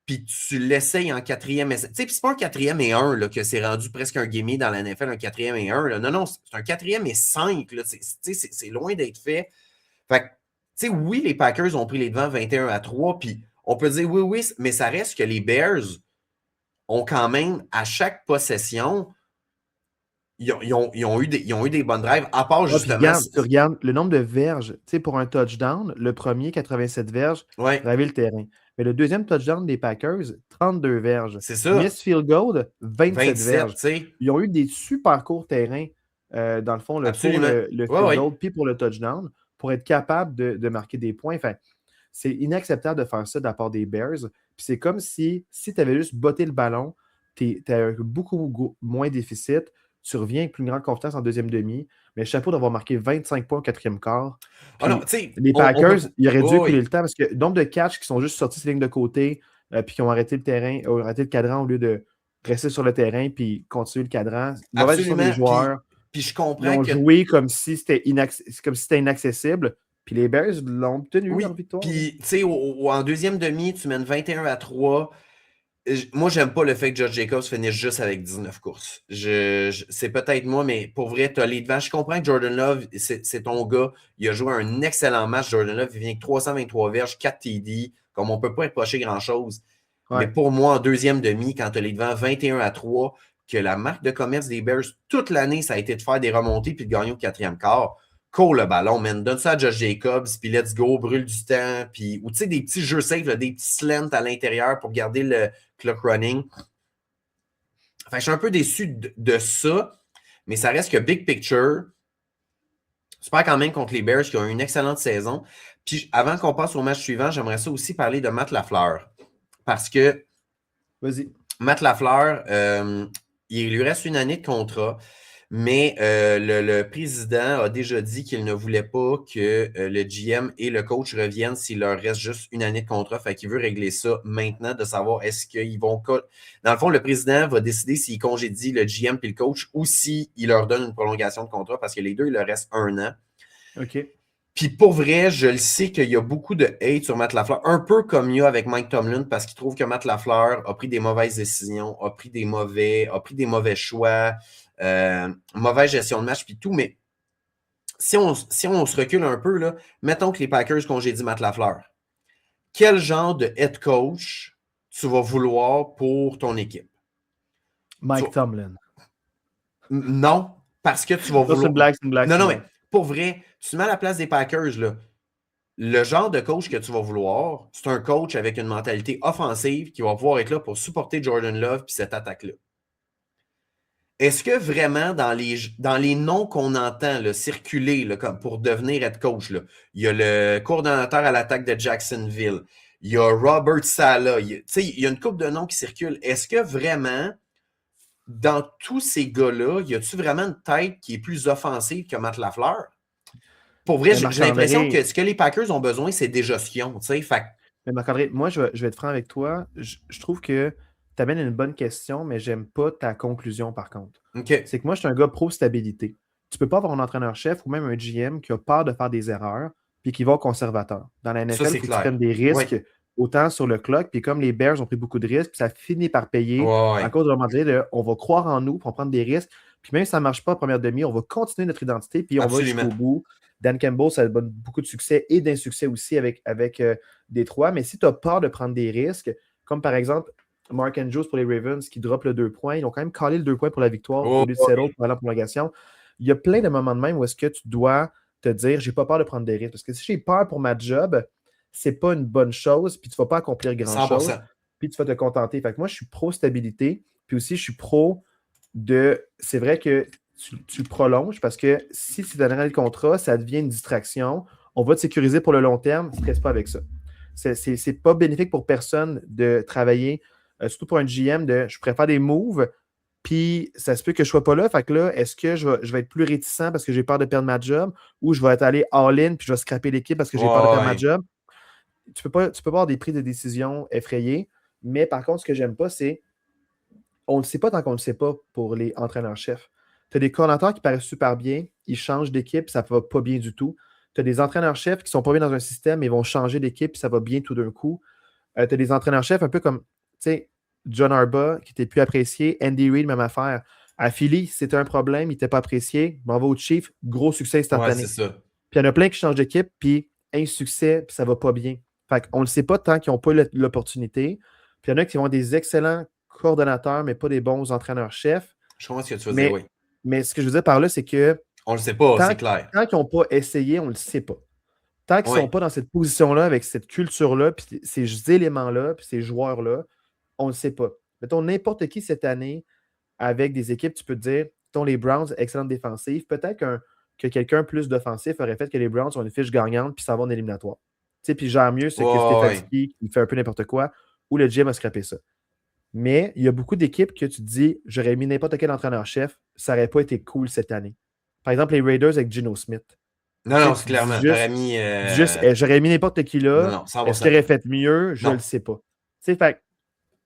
puis tu l'essayes en 4e essai. Tu sais, puis c'est pas un 4e et 1 là, que c'est rendu presque un gimme dans la NFL, un 4e et 1. Là. Non, c'est un 4e et 5. Là. C'est loin d'être fait. Fait que, tu sais, oui, les Packers ont pris les devants 21-3, puis on peut dire oui, mais ça reste que les Bears ont quand même, à chaque possession, ils ont eu des bonnes drives, à part justement... Tu regardes le nombre de verges, tu sais, pour un touchdown, le premier, 87 verges, driver le terrain. Mais le deuxième touchdown des Packers, 32 verges. C'est ça. Miss Field Goal, 27 verges. T'sais. Ils ont eu des super courts terrains, dans le fond, pour le field goal, puis pour le touchdown, pour être capable de marquer des points. Enfin, c'est inacceptable de faire ça de la part des Bears. Puis c'est comme si tu avais juste botté le ballon, tu as beaucoup moins déficit, tu reviens avec plus grande confiance en deuxième demi, mais chapeau d'avoir marqué 25 points au 4e quart. Les Packers, ils auraient dû écouler le temps parce que le nombre de catchs qui sont juste sortis ces lignes de côté puis qui ont arrêté le terrain, arrêté le cadran au lieu de rester sur le terrain puis continuer le cadran. Mauvaise gestion des joueurs. Puis je comprends ils ont joué comme si c'était inaccessible. Puis les Bears l'ont obtenu, leur victoire. Puis, tu sais, en deuxième demi, tu mènes 21-3. Moi, j'aime pas le fait que Josh Jacobs finisse juste avec 19 courses. C'est peut-être moi, mais pour vrai, tu as les devants. Je comprends que Jordan Love, c'est ton gars. Il a joué un excellent match. Jordan Love, il vient avec 323 verges, 4 TD. Comme on peut pas reprocher grand-chose. Mais Ouais. pour moi, en deuxième demi, quand tu as les devants 21-3, que la marque de commerce des Bears, toute l'année, ça a été de faire des remontées puis de gagner au quatrième quart. Cours le ballon, man. Donne ça à Josh Jacobs, puis let's go, brûle du temps. Puis, ou tu sais, des petits jeux safe, là, des petits slants à l'intérieur pour garder le clock running. Enfin, je suis un peu déçu de ça, mais ça reste que big picture, super quand même contre les Bears qui ont eu une excellente saison. Puis avant qu'on passe au match suivant, j'aimerais ça aussi parler de Matt Lafleur. Parce que Vas-y. Matt Lafleur, il lui reste une année de contrat, mais le président a déjà dit qu'il ne voulait pas que le GM et le coach reviennent s'il leur reste juste une année de contrat. Fait qu'il veut régler ça maintenant, de savoir est-ce qu'ils vont... Dans le fond, le président va décider s'il congédie le GM et le coach ou s'il leur donne une prolongation de contrat parce que les deux, il leur reste un an. OK. Puis pour vrai, je le sais qu'il y a beaucoup de hate sur Matt Lafleur, un peu comme il y a avec Mike Tomlin, parce qu'il trouve que Matt Lafleur a pris des mauvaises décisions, a pris des mauvais choix, mauvaise gestion de match, puis tout. Mais si on se recule un peu, là, mettons que les Packers congédient Matt Lafleur. Quel genre de head coach tu vas vouloir pour ton équipe? Mike Tomlin. Non, parce que tu vas Ça, c'est vouloir... une blague, c'est une blague. Non, c'est non, une mais blague. pour vrai, tu te mets à la place des Packers, là. Le genre de coach que tu vas vouloir, c'est un coach avec une mentalité offensive qui va pouvoir être là pour supporter Jordan Love et cette attaque-là. Est-ce que vraiment, dans les noms qu'on entend là, circuler là, comme pour devenir head coach, là, il y a le coordonnateur à l'attaque de Jacksonville, il y a Robert Saleh, il y a une couple de noms qui circulent. Est-ce que vraiment, dans tous ces gars-là, y a-tu vraiment une tête qui est plus offensive que Matt Lafleur? Pour vrai, Mais j'ai l'impression que Marc-André, ce que les Packers ont besoin, c'est déjà ce qu'ils ont. moi, je vais être franc avec toi. Je trouve que tu amènes une bonne question, mais j'aime pas ta conclusion, par contre. OK. C'est que moi, je suis un gars pro-stabilité. Tu peux pas avoir un entraîneur-chef ou même un GM qui a peur de faire des erreurs puis qui va au conservateur. Dans la Ça, NFL, il c'est faut que tu clair. prennes des Oui. risques autant sur le clock. Puis comme les Bears ont pris beaucoup de risques, puis ça finit par payer Ouais, à ouais. cause de moment donné, on va croire en nous, puis on prend des risques. Puis même si ça ne marche pas en première demi, on va continuer notre identité, puis on va Absolument. jusqu'au bout. Dan Campbell, ça a beaucoup de succès et d'insuccès aussi avec Détroit. Mais si tu as peur de prendre des risques, comme par exemple Mark Andrews pour les Ravens qui drop le 2 points, ils ont quand même collé le 2 points pour la victoire Oh, au lieu de settle ouais. pour aller en prolongation. Il y a plein de moments de même où est-ce que tu dois te dire j'ai pas peur de prendre des risques. Parce que si j'ai peur pour ma job, c'est pas une bonne chose, puis tu vas pas accomplir grand-chose, 100%. puis tu vas te contenter. Fait que moi, je suis pro-stabilité, puis aussi je suis pro de. C'est vrai que tu le prolonges parce que si tu donnes le contrat, ça devient une distraction. On va te sécuriser pour le long terme, ne stresse pas avec ça. C'est pas bénéfique pour personne de travailler, surtout pour un GM, de je préfère des moves, puis ça se peut que je ne sois pas là. Fait que là, est-ce que je vais être plus réticent parce que j'ai peur de perdre ma job ou je vais être allé all-in puis je vais scraper l'équipe parce que j'ai peur de perdre ma Ouais. job? Tu peux pas avoir des prises de décision effrayés, mais par contre, ce que j'aime pas, c'est on ne le sait pas tant qu'on ne le sait pas pour les entraîneurs-chefs. Tu as des coordinateurs qui paraissent super bien, ils changent d'équipe, ça ne va pas bien du tout. Tu as des entraîneurs-chefs qui ne sont pas bien dans un système, ils vont changer d'équipe, ça va bien tout d'un coup. Tu as des entraîneurs-chefs un peu comme, tu sais, John Harbaugh, qui était plus apprécié, Andy Reid, même affaire. À Philly, c'était un problème, il n'était pas apprécié. On va au Chief, gros succès Ouais, c'est instantané. ça. Puis il y en a plein qui changent d'équipe, puis insuccès, puis ça va pas bien. Fait qu'on ne le sait pas tant qu'ils n'ont pas l'opportunité. Puis il y en a qui vont être des excellents coordonnateurs, mais pas des bons entraîneurs-chefs. Je comprends ce que tu veux dire, Mais, oui. mais ce que je veux dire par là, c'est que On le sait pas, tant, c'est clair. tant qu'ils n'ont pas essayé, on ne le sait pas. Tant qu'ils ne Oui. sont pas dans cette position-là, avec cette culture-là, puis ces éléments-là, puis ces joueurs-là, on ne le sait pas. Mettons, n'importe qui cette année, avec des équipes, tu peux te dire, mettons, les Browns, excellente défensive, peut-être que quelqu'un plus d'offensif aurait fait que les Browns ont une fiche gagnante, puis ça va en éliminatoire. Tu sais, puis gère mieux ce que Ouais. Stefanski, qui fait un peu n'importe quoi, ou le GM a scrappé ça. Mais il y a beaucoup d'équipes que tu te dis, j'aurais mis n'importe quel entraîneur-chef, ça n'aurait pas été cool cette année. Par exemple, les Raiders avec Geno Smith. Non, Tu sais, non, c'est tu dis clairement. T'aurais juste, mis. j'aurais mis n'importe qui Non, là. non, Est-ce qu'il 100%. aurait fait mieux? Je ne le Non. sais pas. Tu sais, fait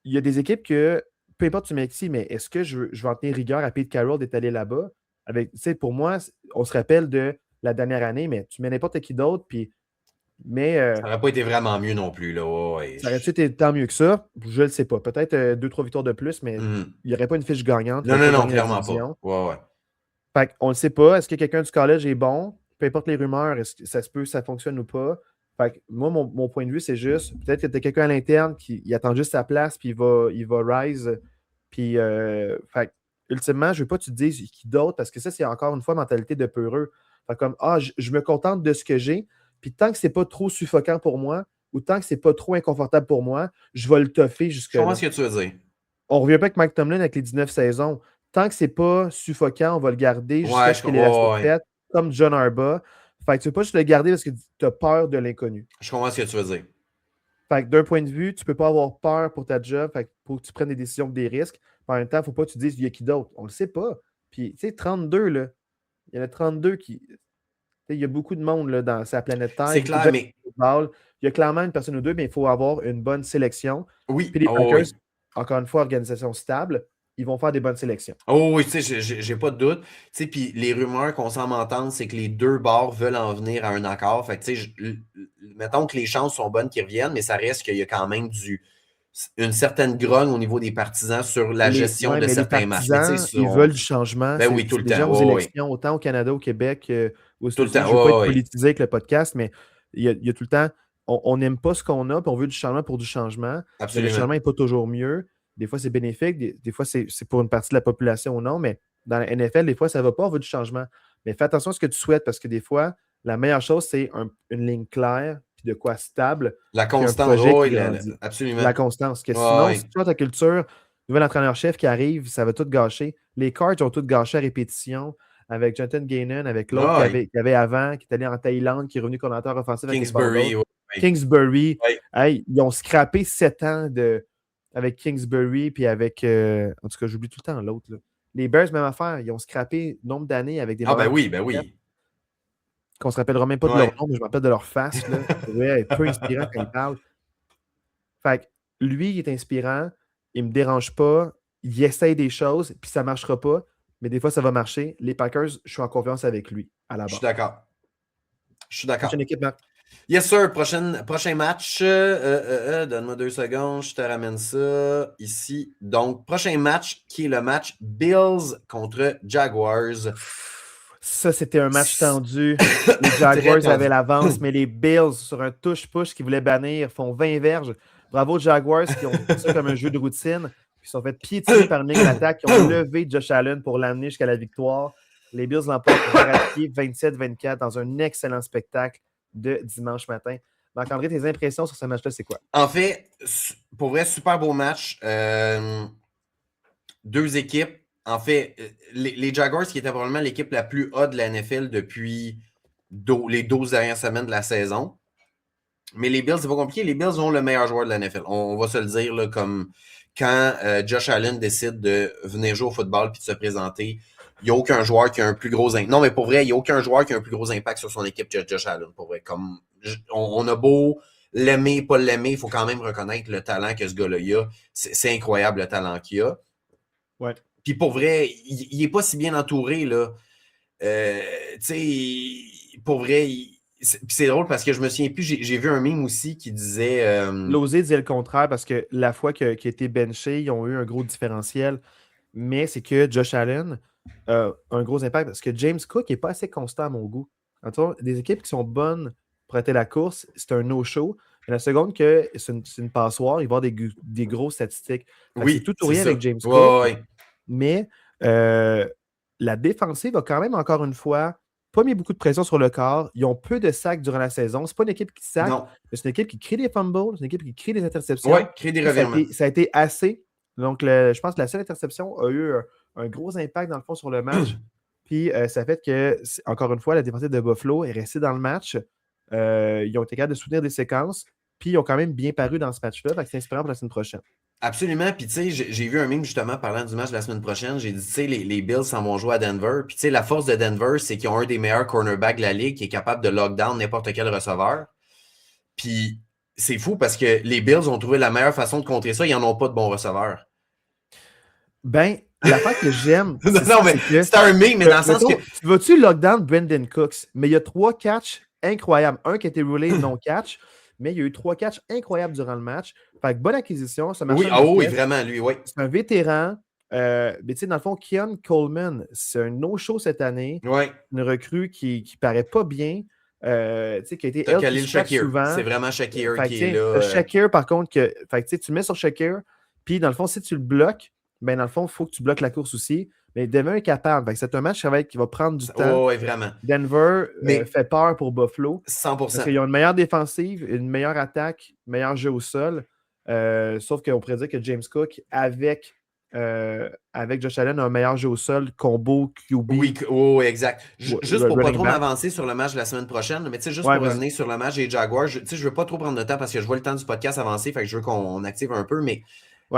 il y a des équipes que, peu importe tu mets qui, mais est-ce que je vais en tenir rigueur à Pete Carroll d'être allé là-bas? Avec, tu sais, pour moi, on se rappelle de la dernière année, mais tu mets n'importe qui d'autre, puis Mais Ça n'aurait pas été vraiment mieux non plus. Là. Ouais. ça aurait-tu été tant mieux que ça? Je ne le sais pas. Peut-être 2-3 victoires de plus, mais il n'y aurait pas une fiche gagnante. Il Non, n'aurait non, pas non, gagné la clairement pas. division. Ouais. Fait qu'on ne le sait pas. Est-ce que quelqu'un du collège est bon? Peu importe les rumeurs, est-ce que ça se peut, ça fonctionne ou pas? Fait que moi, mon point de vue, c'est juste, peut-être que tu as quelqu'un à l'interne qui attend juste sa place, puis il va rise. Puis, fait que, ultimement, je veux pas que tu te dises qui d'autre, parce que ça, c'est encore une fois mentalité de peureux. Fait comme, je me contente de ce que j'ai, puis tant que c'est pas trop suffocant pour moi, ou tant que c'est pas trop inconfortable pour moi, je vais le toffer Je comprends jusque-là. ce que tu veux dire. On revient pas avec Mike Tomlin avec les 19 saisons. Tant que c'est pas suffocant, on va le garder jusqu'à Ouais, ce qu'il ait la surfaite, comme John Harbaugh. Fait que tu ne veux pas juste le garder parce que tu as peur de l'inconnu. Je comprends ce que tu veux dire. Fait que d'un point de vue, tu peux pas avoir peur pour ta job. Fait que pour que tu prennes des décisions, des risques. En même temps, il ne faut pas que tu dises il y a qui d'autre. On ne le sait pas. Puis, tu sais, 32, là. Il y en a 32 qui. Il y a beaucoup de monde là, dans sa planète Terre. C'est clair, mais. Il y a clairement une personne ou deux, mais il faut avoir une bonne sélection. Oui. Puis les Packers, encore une fois, organisation stable, ils vont faire des bonnes sélections. Oh oui, tu sais, j'ai pas de doute. Tu sais, puis les rumeurs qu'on s'en m'entende, c'est que les deux bords veulent en venir à un accord. Fait que, tu sais, mettons que les chances sont bonnes qu'ils reviennent, mais ça reste qu'il y a quand même une certaine grogne au niveau des partisans sur la gestion de certains matchs. Mais, ils veulent du changement. Ben oui, tout le les gens temps. aux élections, autant au Canada, au Québec, aux Tout le États-Unis. temps. Je ne veux pas être politisé avec le podcast, mais il y a tout le temps, on n'aime pas ce qu'on a, puis on veut du changement pour du changement. Absolument. Mais le changement n'est pas toujours mieux. Des fois, c'est bénéfique, des fois, c'est pour une partie de la population ou non, mais dans la NFL, des fois, ça ne va pas, on veut du changement. Mais fais attention à ce que tu souhaites, parce que des fois, la meilleure chose, c'est une ligne claire, puis de quoi stable. La constance, absolument. La constance. Que sinon, si tu as ta culture, nouvel entraîneur-chef qui arrive, ça va tout gâcher. Les Cards ont tout gâché à répétition avec Jonathan Gaynon, avec l'autre qu'il y avait avant, qui est allé en Thaïlande, qui est revenu coordinateur offensif avec Kingsbury. Kingsbury. Hey, ils ont scrappé 7 ans avec Kingsbury, puis avec. En tout cas, j'oublie tout le temps l'autre. Les Bears, même affaire. Ils ont scrappé nombre d'années avec des. Ah, ben oui. Qu'on ne se rappellera même pas de leur nom, mais je me rappelle de leur face. Là. Ouais, peu inspirant quand ils parlent. Fait que lui, il est inspirant, il ne me dérange pas, il essaye des choses, puis ça ne marchera pas, mais des fois, ça va marcher. Les Packers, je suis en confiance avec lui à la base. Je suis d'accord. Prochaine équipe, Marc. Yes, sir. Prochain match. Donne-moi 2 secondes, je te ramène ça ici. Donc, prochain match qui est le match Bills contre Jaguars. Ça, c'était un match tendu. Les Jaguars avaient l'avance, mais les Bills, sur un touche-push qui voulaient bannir, font 20 verges. Bravo aux Jaguars qui ont fait ça comme un jeu de routine, qui sont fait piétiner par une ligne d'attaque, qui ont levé Josh Allen pour l'amener jusqu'à la victoire. Les Bills l'emportent 27-24 dans un excellent spectacle de dimanche matin. Marc-André, tes impressions sur ce match-là, c'est quoi? En fait, pour vrai, super beau match. 2 équipes. En fait, les Jaguars, qui étaient probablement l'équipe la plus haute de la NFL depuis les 12 dernières semaines de la saison. Mais les Bills, c'est pas compliqué. Les Bills ont le meilleur joueur de la NFL. On va se le dire, là, comme quand Josh Allen décide de venir jouer au football puis de se présenter, il n'y a aucun joueur qui a un plus gros impact. Non, mais pour vrai, il n'y a aucun joueur qui a un plus gros impact sur son équipe que Josh Allen. Pour vrai, comme on a beau l'aimer, pas l'aimer, il faut quand même reconnaître le talent que ce gars-là a. C'est incroyable le talent qu'il a. Ouais. Puis pour vrai, il n'est pas si bien entouré, là. Tu sais, pour vrai, c'est drôle parce que je me souviens plus, j'ai vu un meme aussi qui disait... L'osé disait le contraire parce que la fois qu'il a été benché, ils ont eu un gros différentiel. Mais c'est que Josh Allen a un gros impact parce que James Cook n'est pas assez constant à mon goût. Des équipes qui sont bonnes pour arrêter la course, c'est un no-show. Mais la seconde que c'est une passoire, il va y avoir des grosses statistiques. C'est tout ou rien avec James Cook. Mais la défensive a quand même, encore une fois, pas mis beaucoup de pression sur le corps. Ils ont peu de sacs durant la saison. C'est pas une équipe qui sac, mais c'est une équipe qui crée des fumbles, c'est une équipe qui crée des interceptions. Oui, crée des revirements. Ça a été assez. Donc, je pense que la seule interception a eu un gros impact, dans le fond, sur le match. Puis, ça fait que, encore une fois, la défensive de Buffalo est restée dans le match. Ils ont été capables de soutenir des séquences. Puis, ils ont quand même bien paru dans ce match-là. Donc, c'est inspirant pour la semaine prochaine. Absolument. Puis, tu sais, j'ai vu un meme justement parlant du match de la semaine prochaine. J'ai dit, tu sais, les Bills s'en vont jouer à Denver. Puis, tu sais, la force de Denver, c'est qu'ils ont un des meilleurs cornerbacks de la ligue qui est capable de lockdown n'importe quel receveur. Puis, c'est fou parce que les Bills ont trouvé la meilleure façon de contrer ça. Ils n'en ont pas de bons receveurs. Ben, l'affaire que j'aime. C'est un meme, mais dans le sens que. Tu vas-tu lockdown Brandon Cooks, mais il y a 3 catchs incroyables. Un qui a été roulé non-catch, mais il y a eu 3 catchs incroyables durant le match. Fait que bonne acquisition. Ça marche. Oui, vraiment, lui, oui. C'est un vétéran. Mais tu sais, dans le fond, Keon Coleman, c'est un no-show cette année. Ouais. Une recrue qui paraît pas bien. Tu sais, qui a été T'as Khalil Shakir. souvent. C'est vraiment Shakir qui est là. Shakir, par contre, fait que, tu le mets sur Shakir, puis dans le fond, si tu le bloques, ben dans le fond, il faut que tu bloques la course aussi. Mais Denver est capable. Fait que c'est un match qui va prendre du temps. Oui, vraiment. Denver fait peur pour Buffalo. 100%. Parce qu'ils ont une meilleure défensive, une meilleure attaque, meilleur jeu au sol. Sauf qu'on pourrait dire que James Cook, avec Josh Allen, a un meilleur jeu au sol, combo QB. Oui, exact. Juste pour pas trop m'avancer sur le match de la semaine prochaine, mais juste pour revenir sur le match des Jaguars, je veux pas trop prendre de temps parce que je vois le temps du podcast avancer, fait que je veux qu'on active un peu, mais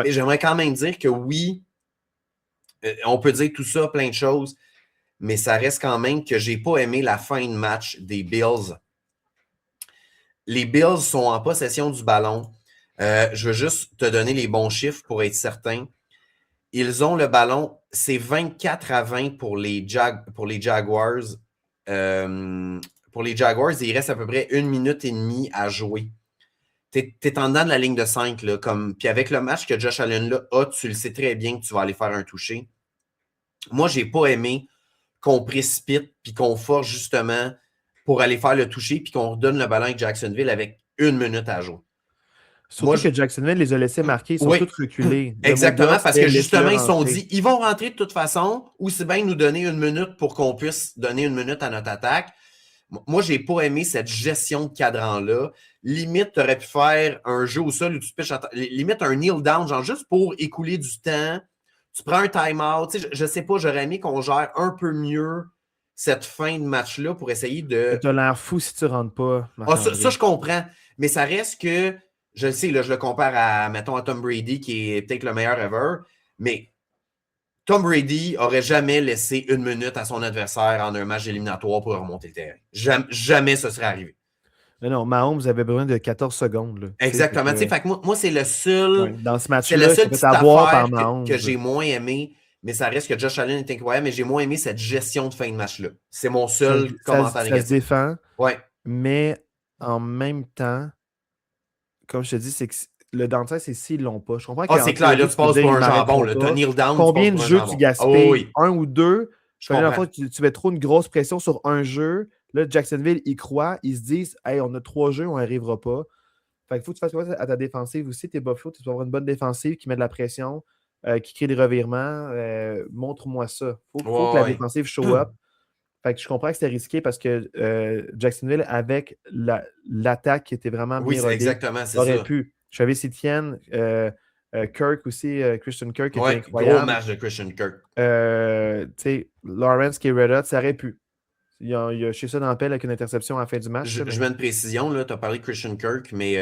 j'aimerais quand même dire que oui, on peut dire tout ça, plein de choses, mais ça reste quand même que j'ai pas aimé la fin de match des Bills. Les Bills sont en possession du ballon. Je veux juste te donner les bons chiffres pour être certain. Ils ont le ballon, c'est 24-20 pour les Jaguars. Pour les Jaguars, il reste à peu près 1 minute et demie à jouer. T'es en dedans de la ligne de 5, là, puis avec le match que Josh Allen là a, tu le sais très bien que tu vas aller faire un toucher. Moi, j'ai pas aimé qu'on précipite puis qu'on force justement pour aller faire le toucher puis qu'on redonne le ballon avec Jacksonville avec 1 minute à jouer. Surtout que Jacksonville les a laissés marquer, ils sont tous reculés. Exactement, parce que justement, ils se sont dit, ils vont rentrer de toute façon, ou c'est bien nous donner 1 minute pour qu'on puisse donner 1 minute à notre attaque. Moi, j'ai pas aimé cette gestion de cadran-là. Limite, tu aurais pu faire un jeu au sol où tu pitches, limite un kneel down, genre juste pour écouler du temps. Tu prends un time-out. Je sais pas, j'aurais aimé qu'on gère un peu mieux cette fin de match-là pour essayer de... Tu as l'air fou si tu rentres pas. Ça, je comprends. Mais ça reste que, je le sais, là, je le compare mettons, à Tom Brady, qui est peut-être le meilleur ever, mais Tom Brady n'aurait jamais laissé 1 minute à son adversaire en un match éliminatoire pour remonter le terrain. Jamais ça serait arrivé. Non, Mahomes avait besoin de 14 secondes. Là. Exactement. Fait que moi, c'est le seul. Dans ce match-là, c'est le seul affaire que j'ai moins aimé. Mais ça reste que Josh Allen est incroyable, mais j'ai moins aimé cette gestion de fin de match-là. C'est mon seul commentaire négatif. Ça se défend. Ouais. Mais en même temps, comme je te dis, c'est que le downside, c'est s'ils l'ont pas. Je comprends que c'est clair, là, tu passes pour un jambon. Tu as kneel down. Combien de jeux tu gaspilles? Un ou deux? La fois, tu mets trop une grosse pression sur un jeu. Là, Jacksonville, ils croient. Ils se disent, hey, on a 3 jeux, on n'y arrivera pas. Fait qu'il faut que tu fasses quoi à ta défensive aussi. T'es Buffalo, tu dois avoir une bonne défensive qui met de la pression, qui crée des revirements. Montre-moi ça. Il faut que la défensive show up. Fait que je comprends que c'était risqué parce que Jacksonville, avec l'attaque qui était vraiment bien rodée, exactement, c'est aurait ça. pu. Travis Etienne, Kirk aussi, Christian Kirk était incroyable. Gros match de Christian Kirk. Lawrence qui est red hot, ça aurait pu. Il a chez ça dans le pelle avec une interception à la fin du match. Je mets une précision, tu as parlé de Christian Kirk, mais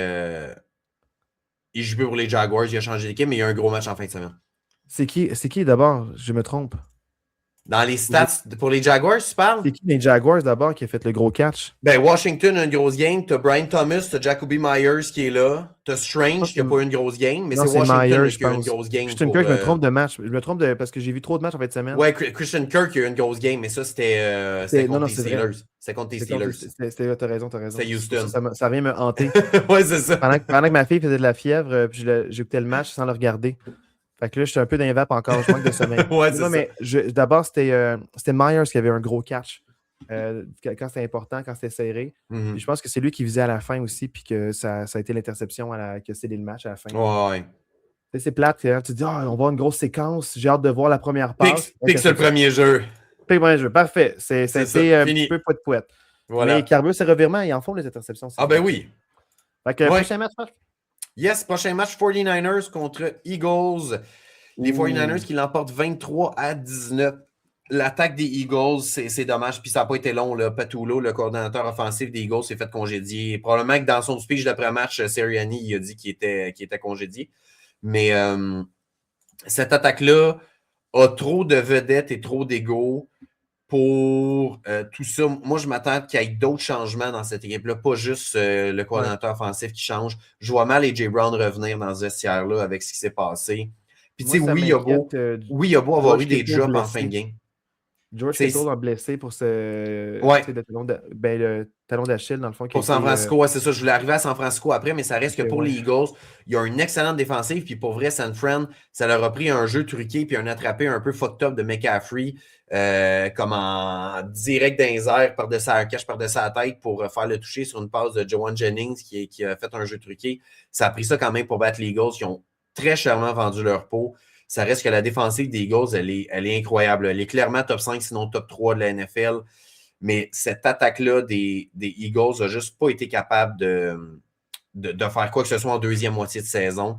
il joue pour les Jaguars, il a changé d'équipe, mais il y a un gros match en fin de semaine. C'est qui d'abord? Je me trompe. Dans les stats pour les Jaguars, tu parles? C'est qui les Jaguars d'abord qui a fait le gros catch? Ben, Washington a une grosse game. T'as Brian Thomas, t'as Jacoby Myers qui est là. T'as Strange qui n'a pas eu une grosse game, mais c'est Washington Myers, qui a eu une grosse game. Christian Kirk, je me trompe de match. Je me trompe parce que j'ai vu trop de matchs en fin de semaine. Ouais, Christian Kirk a eu une grosse game, mais ça, c'était contre les Steelers. C'était contre les Steelers. T'as raison. C'était Houston. Ça vient me hanter. Ouais, c'est ça. Pendant que ma fille faisait de la fièvre, puis j'écoutais le match sans le regarder. Fait que là, j'étais un peu dans les vapes encore, je manque de sommeil. Ouais, c'est ça. Mais d'abord, c'était Myers qui avait un gros catch. Quand c'était important, quand c'était serré. Puis je pense que c'est lui qui visait à la fin aussi, puis que ça a été l'interception qui a scellé le match à la fin. Ouais. C'est plate, hein? Tu te dis, on va avoir une grosse séquence, j'ai hâte de voir la première passe. Pique sur le premier jeu. Pique le premier jeu, parfait. C'était un petit peu poète-poète. Voilà. Mais Carbus et revirement, ils en font les interceptions. Ben oui. Fait que prochain match. Yes, prochain match 49ers contre Eagles. Les 49ers qui l'emportent 23-19. L'attaque des Eagles, c'est dommage. Puis ça n'a pas été long. Là. Patullo, le coordonnateur offensif des Eagles, s'est fait congédier. Probablement que dans son speech d'après-match, Sirianni, il a dit qu'il était congédié. Mais cette attaque-là a trop de vedettes et trop d'ego pour tout ça. Moi, je m'attends qu'il y ait d'autres changements dans cette équipe-là, pas juste le coordonnateur offensif qui change. Je vois mal AJ Brown revenir dans ce vestiaire-là avec ce qui s'est passé. Puis, tu sais, oui, il y a beau avoir eu des drops en fin de game. George C'est, Kittle a blessé pour ouais, le talon d'Achille, dans le fond, qui a pour San été. Francisco, ouais, c'est ça. Je voulais arriver à San Francisco après, mais ça reste que Ok, pour ouais. les Eagles, il y a une excellente défensive. Puis pour vrai, San Fran, ça leur a pris un jeu truqué puis un attrapé un peu fucked up de McCaffrey, comme en direct dans les airs, cache par-dessus la tête pour faire le toucher sur une passe de Joanne Jennings qui a fait un jeu truqué. Ça a pris ça quand même pour battre les Eagles qui ont très chèrement vendu leur peau. Ça reste que la défensive des Eagles, elle est incroyable. Elle est clairement top 5, sinon top 3 de la NFL. Mais cette attaque-là des Eagles n'a juste pas été capable de faire quoi que ce soit en deuxième moitié de saison.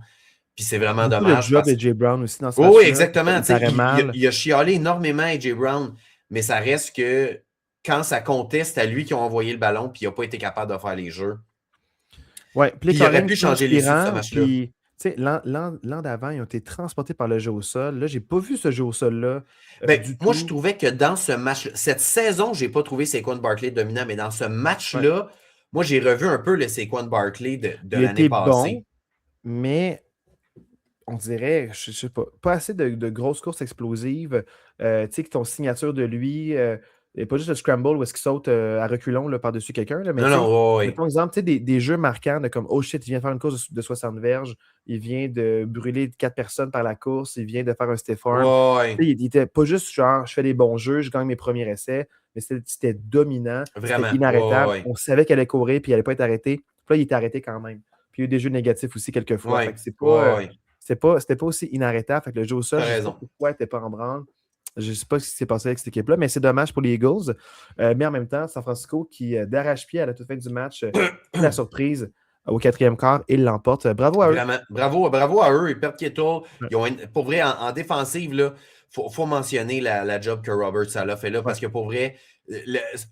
Puis c'est vraiment Beaucoup de dommage job parce de Jay Brown aussi dans ce oh, oui, match-là. exactement. Il paraît mal. Il a chialé énormément AJ Brown, mais ça reste que quand ça comptait, c'est à lui qui a envoyé le ballon, puis il n'a pas été capable de faire les jeux. Ouais, puis Puis il quand aurait même pu très changer l'issue de ce inspirant. match-là. Puis, tu sais, l'an d'avant, ils ont été transportés par le jeu au sol. Là, j'ai pas vu ce jeu au sol-là Ben, du moi, je tout. trouvais que dans ce match, cette saison, je n'ai pas trouvé Saquon Barkley dominant, mais dans ce Ouais. match-là, moi, j'ai revu un peu le Saquon Barkley de Il a l'année été bon, passée. mais on dirait, je sais pas assez de grosses courses explosives. Tu sais, que ton signature de lui, et pas juste le scramble où est-ce qu'il saute à reculons là, par-dessus quelqu'un, là, mais Non, tu sais, non, ouais, mettons exemple, tu sais, des jeux marquants de comme oh shit, il vient faire une course de 60 verges, il vient de brûler 4 personnes par la course, il vient de faire un stiff arm. ouais, ouais. Tu sais, il était pas juste genre je fais des bons jeux, je gagne mes premiers essais, mais c'était dominant, c'était Vraiment, ouais, inarrêtable. ouais, On savait qu'elle allait courir puis elle allait pas être arrêtée. Puis là, il était arrêté quand même. Puis il y a eu des jeux négatifs aussi quelques fois. Fait ouais, que c'est ouais, pas. ouais. C'était pas aussi inarrêtable. Fait que le jeu au sol, T'as je ne sais pas raison. pourquoi il n'était pas en branle. Je ne sais pas ce qui s'est passé avec cette équipe-là, mais c'est dommage pour les Eagles. Mais en même temps, San Francisco qui, d'arrache-pied à la toute fin du match, fait la surprise au quatrième quart et l'emporte. Bravo à eux. Vraiment. Bravo à eux. Ils perdent Kittle. Ouais. Pour vrai, en défensive, il faut mentionner la job que Robert Saleh fait là, Ouais. parce que pour vrai,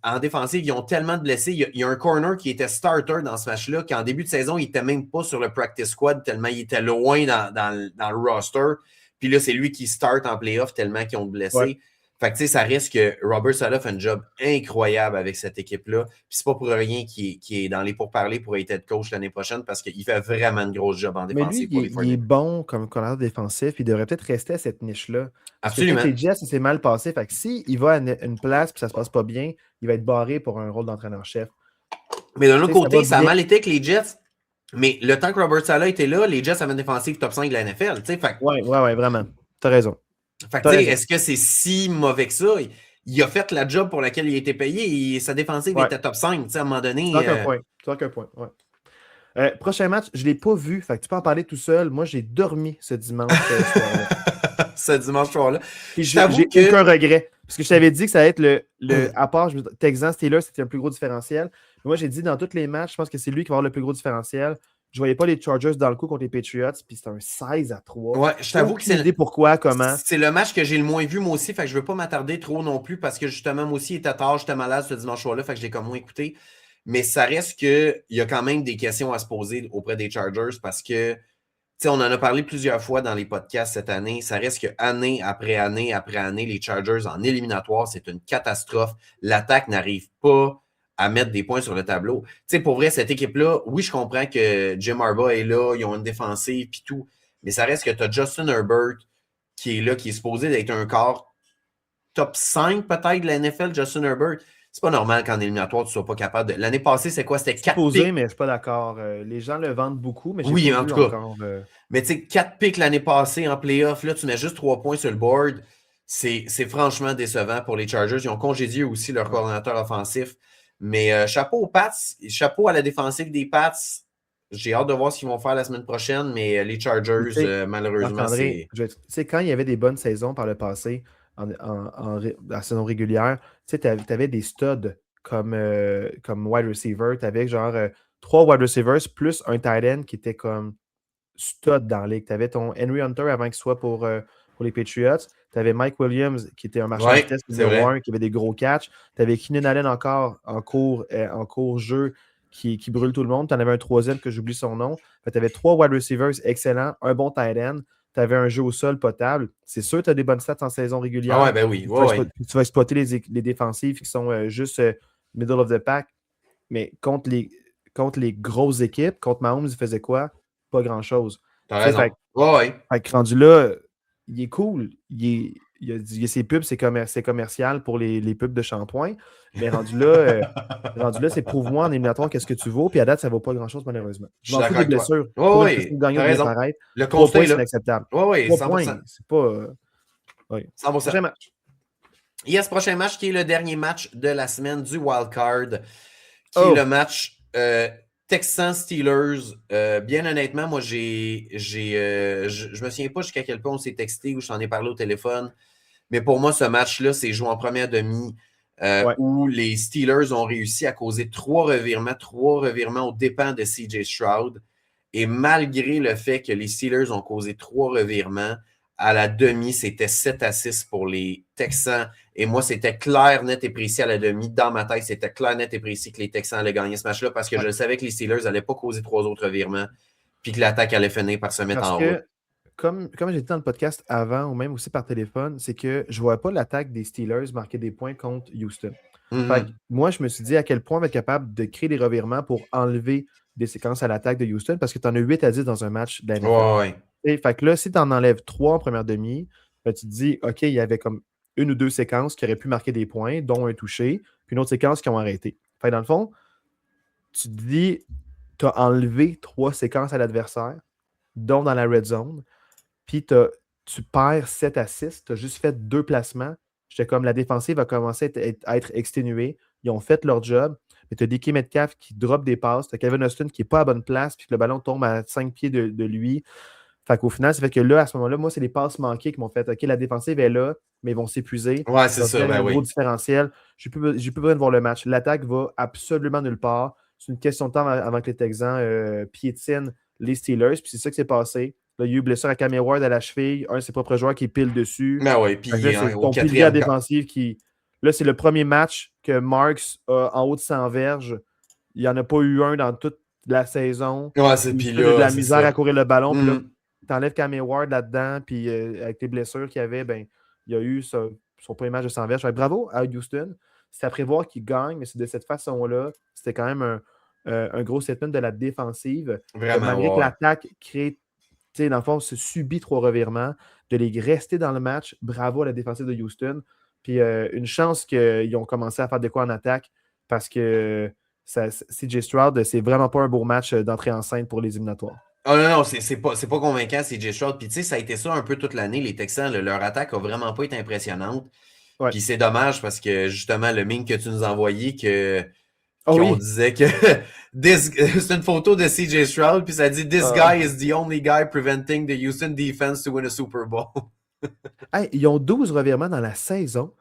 en défensive, ils ont tellement de blessés. Il y a un corner qui était starter dans ce match-là, qui en début de saison, il n'était même pas sur le practice squad, tellement il était loin dans le roster. Puis là, c'est lui qui start en playoff tellement qu'ils ont de Ouais. blessés. Fait que, tu sais, ça reste que Robert Saleh fait un job incroyable avec cette équipe-là. Puis c'est pas pour rien qu'il est dans les pourparlers pour être head coach l'année prochaine parce qu'il fait vraiment une grosse job en Mais lui, défensive pour les il est 49ers. bon comme coordinateur défensif. Il devrait peut-être rester à cette niche-là. Parce que peut-être Absolument. les Jets, ça s'est mal passé. Fait que s'il va à une place et ça se passe pas bien, il va être barré pour un rôle d'entraîneur-chef. Mais d'un Tu autre sais, ça va côté, ça a bien. mal été avec les Jets. Mais le temps que Robert Saleh était là, les Jets avaient une défensive top 5 de la NFL. Ouais, vraiment. T'as raison. T'as raison. Est-ce que c'est si mauvais que ça? Il a fait la job pour laquelle il a été payé et sa défensive Ouais. était top 5. À un moment Tu donné, marques un point. Tu marques un point. Ouais. Prochain match, je ne l'ai pas vu. Fait que tu peux en parler tout seul. Moi, j'ai dormi ce dimanche soir-là. ce dimanche soir-là. Puis Je t'avoue j'ai que aucun regret. Parce que je t'avais dit que ça allait être à part Texans-Steelers, c'était un plus gros différentiel. Mais moi, j'ai dit dans tous les matchs, je pense que c'est lui qui va avoir le plus gros différentiel. Je ne voyais pas les Chargers dans le coup contre les Patriots, puis c'était un 16-3. ouais, je t'avoue que Aucune idée pourquoi, comment. c'est le match que j'ai le moins vu, moi aussi. Fait que je ne veux pas m'attarder trop non plus parce que justement, moi aussi, il était tard, j'étais malade ce dimanche soir-là. Fait que j'ai comme moins écouté. Mais ça reste qu'il y a quand même des questions à se poser auprès des Chargers parce que, tu sais, on en a parlé plusieurs fois dans les podcasts cette année. Ça reste que année après année après année, les Chargers en éliminatoire, c'est une catastrophe. L'attaque n'arrive pas à mettre des points sur le tableau. Tu sais, pour vrai, cette équipe-là, oui, je comprends que Jim Harbaugh est là, ils ont une défensive puis tout, mais ça reste que tu as Justin Herbert qui est là, qui est supposé d'être un corps top 5 peut-être de la NFL, Justin Herbert. C'est pas normal qu'en éliminatoire, tu sois pas capable de. L'année passée, c'est quoi? C'était 4 Supposé, picks. mais je ne suis pas d'accord. Les gens le vendent beaucoup, mais j'ai Oui, pas en vu tout cas. encore. Mais tu sais, 4 picks l'année passée en playoff, là, tu mets juste 3 points sur le board. C'est franchement décevant pour les Chargers. Ils ont congédié aussi leur coordonnateur offensif. Mais chapeau aux Pats, chapeau à la défensive des Pats. J'ai hâte de voir ce qu'ils vont faire la semaine prochaine, mais les Chargers, Tu sais, malheureusement, Marc-André, c'est. tu sais, quand il y avait des bonnes saisons par le passé, la saison régulière, tu sais, tu avais des studs comme wide receiver. Tu avais genre 3 wide receivers plus un tight end qui était comme stud dans la ligue. Tu avais ton Henry Hunter avant qu'il soit pour les Patriots. Tu avais Mike Williams qui était un marchand de Oui, vitesse c'est numéro vrai. 1 qui avait des gros catchs. Tu avais Keenan Allen encore en cours jeu qui brûle tout le monde. Tu en avais un troisième que j'oublie son nom. Tu avais 3 wide receivers excellents, un bon tight end. Tu avais un jeu au sol potable. C'est sûr que tu as des bonnes stats en saison Ah régulière. ouais, ben oui. Ouais. Tu vas exploiter les défensives qui sont juste middle of the pack. Mais contre les grosses équipes, contre Mahomes, il faisait quoi? Pas grand-chose. T'as Tu sais, raison. Ouais. fait que rendu là, il est cool. il y a ses pubs, c'est commercial pour les pubs de shampoing. Mais rendu là, c'est prouve-moi en éliminatoire qu'est-ce que tu vaux. Puis à date, ça ne vaut pas grand-chose, malheureusement. Je Je suis m'en fous d'accord des avec toi. blessures. Oui, Pour une oui, question de gagner t'as ou de bien raison. paraître. Le 3 constat points, est c'est là. inacceptable. Oui, oui, 3 100%. points, c'est pas. Oui. 100%. Prochain match. Il y a ce prochain match qui est le dernier match de la semaine du Wild Card, qui est Oh! le match Texans-Steelers. Bien honnêtement, moi, je me souviens pas jusqu'à quel point on s'est texté ou je t'en ai parlé au téléphone, mais pour moi, ce match-là, c'est joué en première demi Ouais. où les Steelers ont réussi à causer 3 revirements aux dépens de CJ Stroud. Et malgré le fait que les Steelers ont causé 3 revirements, à la demi, c'était 7-6 pour les Texans. Et moi, c'était clair, net et précis à la demi. Dans ma tête, c'était clair, net et précis que les Texans allaient gagner ce match-là parce que je savais que les Steelers n'allaient pas causer 3 autres revirements puis que l'attaque allait finir par se mettre Parce en route. que, comme j'ai dit dans le podcast avant, ou même aussi par téléphone, c'est que je ne vois pas l'attaque des Steelers marquer des points contre Houston. Fait que moi, je me suis dit à quel point on va être capable de créer des revirements pour enlever des séquences à l'attaque de Houston parce que tu en as 8-10 dans un match de la NFL. Fait que là, si tu en enlèves 3 en première demi, ben, tu te dis, OK, il y avait comme une ou deux séquences qui auraient pu marquer des points, dont un touché, puis une autre séquence qui ont arrêté. Fait que dans le fond, tu te dis, tu as enlevé 3 séquences à l'adversaire, dont dans la red zone, puis tu perds 7-6, tu as juste fait 2 placements. J'étais comme la défensive va commencer à être exténuée. Ils ont fait leur job. Mais tu as DK Metcalf qui drop des passes. Tu as Kevin Austin qui n'est pas à bonne place, puis que le ballon tombe à 5 pieds de lui. Fait qu'au final, ça fait que là, à ce moment-là, moi, c'est les passes manquées qui m'ont fait OK, la défensive est là, mais ils vont s'épuiser. Ouais, c'est ça. Faire un gros Oui. différentiel. J'ai plus besoin de voir le match. L'attaque va absolument nulle part. C'est une question de temps avant que les Texans piétinent les Steelers. Puis c'est ça qui s'est passé. Là, il y a eu blessure à Cam Ward à la cheville, un de ses propres joueurs qui pile dessus. Ben oui, puis Là, c'est au ton pilier à quatrième défensive qui. Là, c'est le premier match que Marks a en haut de 100 verges. Il n'y en a pas eu un dans toute la saison. Ouais, c'est puis Il a de là, la c'est misère ça. à courir le ballon. Puis là, t'enlèves Cam Ward là-dedans, puis avec les blessures qu'il y avait, ben, il y a eu son premier match de 100 verges. Bravo à Houston. C'est à prévoir qu'il gagne, mais c'est de cette façon-là. C'était quand même un gros statement de la défensive. Vraiment, Malgré que l'attaque crée, dans le fond, se subit 3 revirements, de les rester dans le match. Bravo à la défensive de Houston. Puis une chance qu'ils ont commencé à faire de quoi en attaque parce que CJ Stroud, c'est vraiment pas un beau match d'entrée en scène pour les éliminatoires. Oh non, c'est pas convaincant, CJ Stroud. Puis tu sais, ça a été ça un peu toute l'année. Les Texans, leur attaque a vraiment pas été impressionnante. Ouais. Puis c'est dommage parce que justement, le meme que tu nous as envoyé, Oh qu'on oui. disait que c'est une photo de CJ Stroud, puis ça dit This guy is the only guy preventing the Houston defense to win a Super Bowl. Hey, ils ont 12 revirements dans la saison,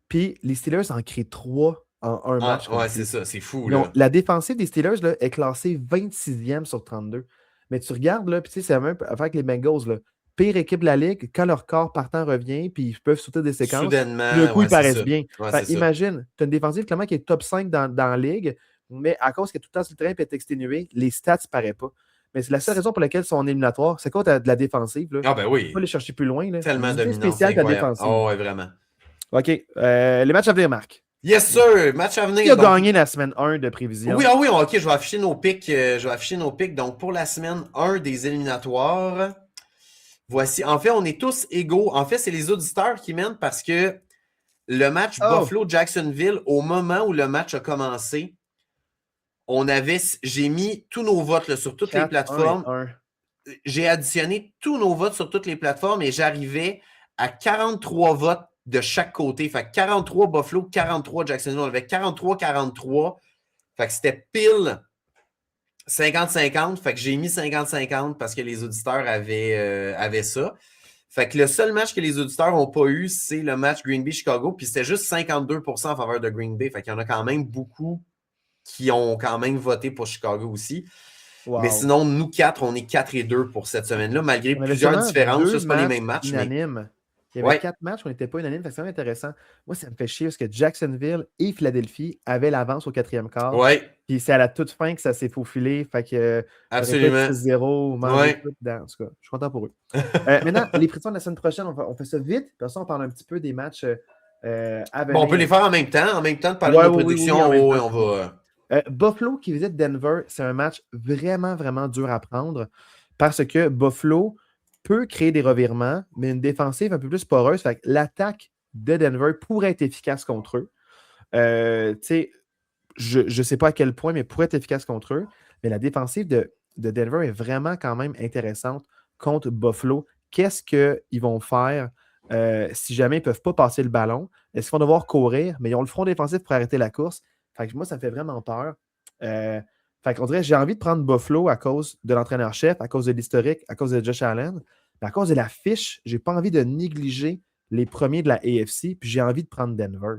puis les Steelers en créent 3 en un match. Ouais, c'est ça, c'est fou. Là. La défensive des Steelers là, est classée 26e sur 32. Mais tu regardes, là, puis tu sais, c'est la même affaire avec les Bengals. Là. Pire équipe de la ligue, quand leur corps partant revient, puis ils peuvent sauter des séquences, Soudainement, d'un coup, ils paraissent ça. bien. Ouais, imagine, tu as une défensive clairement qui est top 5 dans la ligue, mais à cause qu'elle est tout le temps sur le terrain et est exténuée, les stats ne paraissent pas. Mais c'est la seule raison pour laquelle ils sont en éliminatoire. C'est quoi de la défensive? Là? Ah ben oui. Tu peux aller chercher plus loin. Là. Tellement dominant. Spécial ta défensive. Oh ouais, vraiment. OK. Les matchs à venir, Marc. Yes, sir. Match à venir. Qui a gagné la semaine 1 de prévision? Oui, OK, je vais afficher nos pics. Donc, pour la semaine 1 des éliminatoires, voici. En fait, on est tous égaux. En fait, c'est les auditeurs qui mènent parce que le match Buffalo-Jacksonville, au moment où le match a commencé, j'ai mis tous nos votes là, sur toutes les plateformes. J'ai additionné tous nos votes sur toutes les plateformes et j'arrivais à 43 votes de chaque côté. Fait que 43 Buffalo, 43 Jacksonville. On avait 43-43. Fait que c'était pile 50-50. Fait que j'ai mis 50-50 parce que les auditeurs avaient ça. Fait que le seul match que les auditeurs n'ont pas eu, c'est le match Green Bay-Chicago. Puis c'était juste 52% en faveur de Green Bay. Fait qu'il y en a quand même beaucoup qui ont quand même voté pour Chicago aussi. Wow. Mais sinon, nous 4, on est 4-2 pour cette semaine-là, malgré plusieurs différences. Ce pas les mêmes matchs. Unanimes. Il y avait 4 matchs où on n'était pas unanimes. C'est vraiment intéressant. Moi, ça me fait chier parce que Jacksonville et Philadelphie avaient l'avance au 4e quart. Oui. Puis c'est à la toute fin que ça s'est faufilé. Fait que absolument 6-0, mangé tout dedans. En tout cas, je suis content pour eux. Maintenant, les prédictions de la semaine prochaine, on fait ça vite. Puis ça, on parle un petit peu des matchs à venir. Bon, on peut les faire en même temps de parler de nos prédictions. Oui, on va. Buffalo qui visite Denver, c'est un match vraiment, vraiment dur à prendre parce que Buffalo peut créer des revirements, mais une défensive un peu plus poreuse. Fait que l'attaque de Denver pourrait être efficace contre eux. Je ne sais pas à quel point, mais pourrait être efficace contre eux. Mais la défensive de Denver est vraiment quand même intéressante contre Buffalo. Qu'est-ce qu'ils vont faire si jamais ils ne peuvent pas passer le ballon? Est-ce qu'ils vont devoir courir? Mais ils ont le front défensif pour arrêter la course. Fait que moi, ça me fait vraiment peur. Fait qu'on dirait j'ai envie de prendre Buffalo à cause de l'entraîneur-chef, à cause de l'historique, à cause de Josh Allen. Mais à cause de la fiche, j'ai pas envie de négliger les premiers de la AFC, puis j'ai envie de prendre Denver.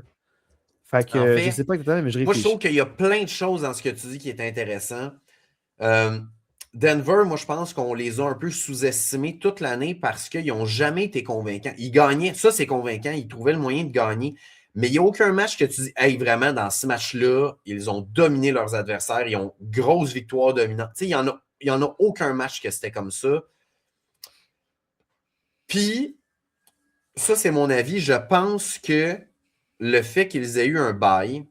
Fait En que je fait, sais pas exactement, mais je moi, je réfléchis. trouve qu'il y a plein de choses dans ce que tu dis qui est intéressant. Euh, Denver, moi, je pense qu'on les a un peu sous-estimés toute l'année parce qu'ils n'ont jamais été convaincants. Ils gagnaient, ça c'est convaincant, ils trouvaient le moyen de gagner. Mais il n'y a aucun match que tu dis, hey, vraiment, dans ce match-là, ils ont dominé leurs adversaires, ils ont grosse victoire dominante. Tu sais, il y en a aucun match que c'était comme ça. Puis, ça, c'est mon avis. Je pense que le fait qu'ils aient eu un bye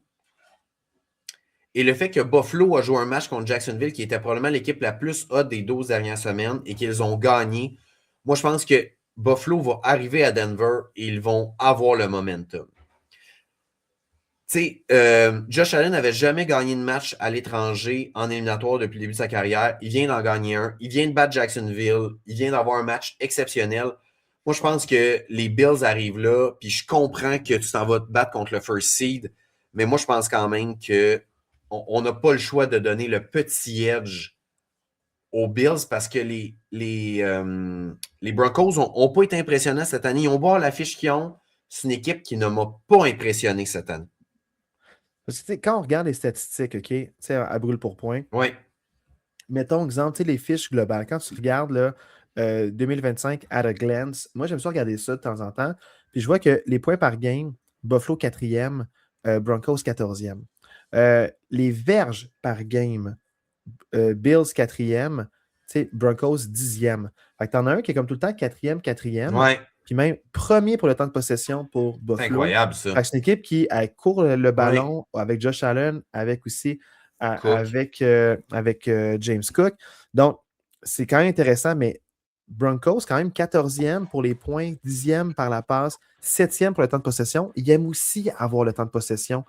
et le fait que Buffalo a joué un match contre Jacksonville, qui était probablement l'équipe la plus haute des 12 dernières semaines, et qu'ils ont gagné, moi, je pense que Buffalo va arriver à Denver et ils vont avoir le momentum. Tu sais, Josh Allen n'avait jamais gagné de match à l'étranger en éliminatoire depuis le début de sa carrière. Il vient d'en gagner un. Il vient de battre Jacksonville. Il vient d'avoir un match exceptionnel. Moi, je pense que les Bills arrivent là, puis je comprends que tu t'en vas te battre contre le first seed, mais moi, je pense quand même que on n'a pas le choix de donner le petit edge aux Bills parce que les Broncos n'ont pas été impressionnants cette année. Ils ont beau la fiche qu'ils ont. C'est une équipe qui ne m'a pas impressionné cette année. Parce que, quand on regarde les statistiques, OK, à brûle pour point, Oui. mettons exemple, les fiches globales. Quand tu regardes là, 2025 at a glance, moi j'aime ça regarder ça de temps en temps. Puis je vois que les points par game, Buffalo 4e, Broncos 14e. Les verges par game, Bills 4e, Broncos 10e. Fait que t'en as un qui est comme tout le temps 4e, Ouais. puis même premier pour le temps de possession pour C'est Buffalo. incroyable, ça. Fait que c'est une équipe qui court le ballon avec Josh Allen, avec aussi avec James Cook. Donc, c'est quand même intéressant, mais Broncos, quand même 14e pour les points, 10e par la passe, 7e pour le temps de possession. Ils aiment aussi avoir le temps de possession.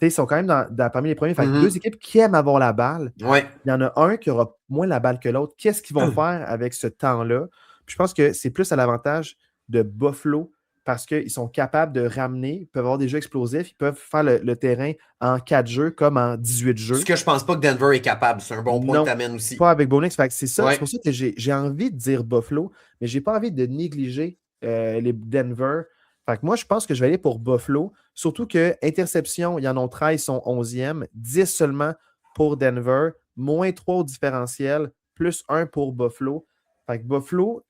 Ils sont quand même parmi les premiers. Fait que deux équipes qui aiment avoir la balle. Ouais. Il y en a un qui aura moins la balle que l'autre. Qu'est-ce qu'ils vont faire avec ce temps-là? Puis je pense que c'est plus à l'avantage de Buffalo parce qu'ils sont capables de ramener, ils peuvent avoir des jeux explosifs, ils peuvent faire le terrain en 4 jeux comme en 18 jeux. Ce que je pense pas que Denver est capable. C'est un bon point Non, que tu amènes aussi. pas avec Bonix. Fait que c'est ça. Ouais. C'est pour ça que j'ai envie de dire Buffalo, mais j'ai pas envie de négliger les Denver. Fait que moi, je pense que je vais aller pour Buffalo. Surtout que interception, il y en a 13, ils sont 11e, 10 seulement pour Denver, moins 3 au différentiel, plus 1 pour Buffalo. Fait que Buffalo,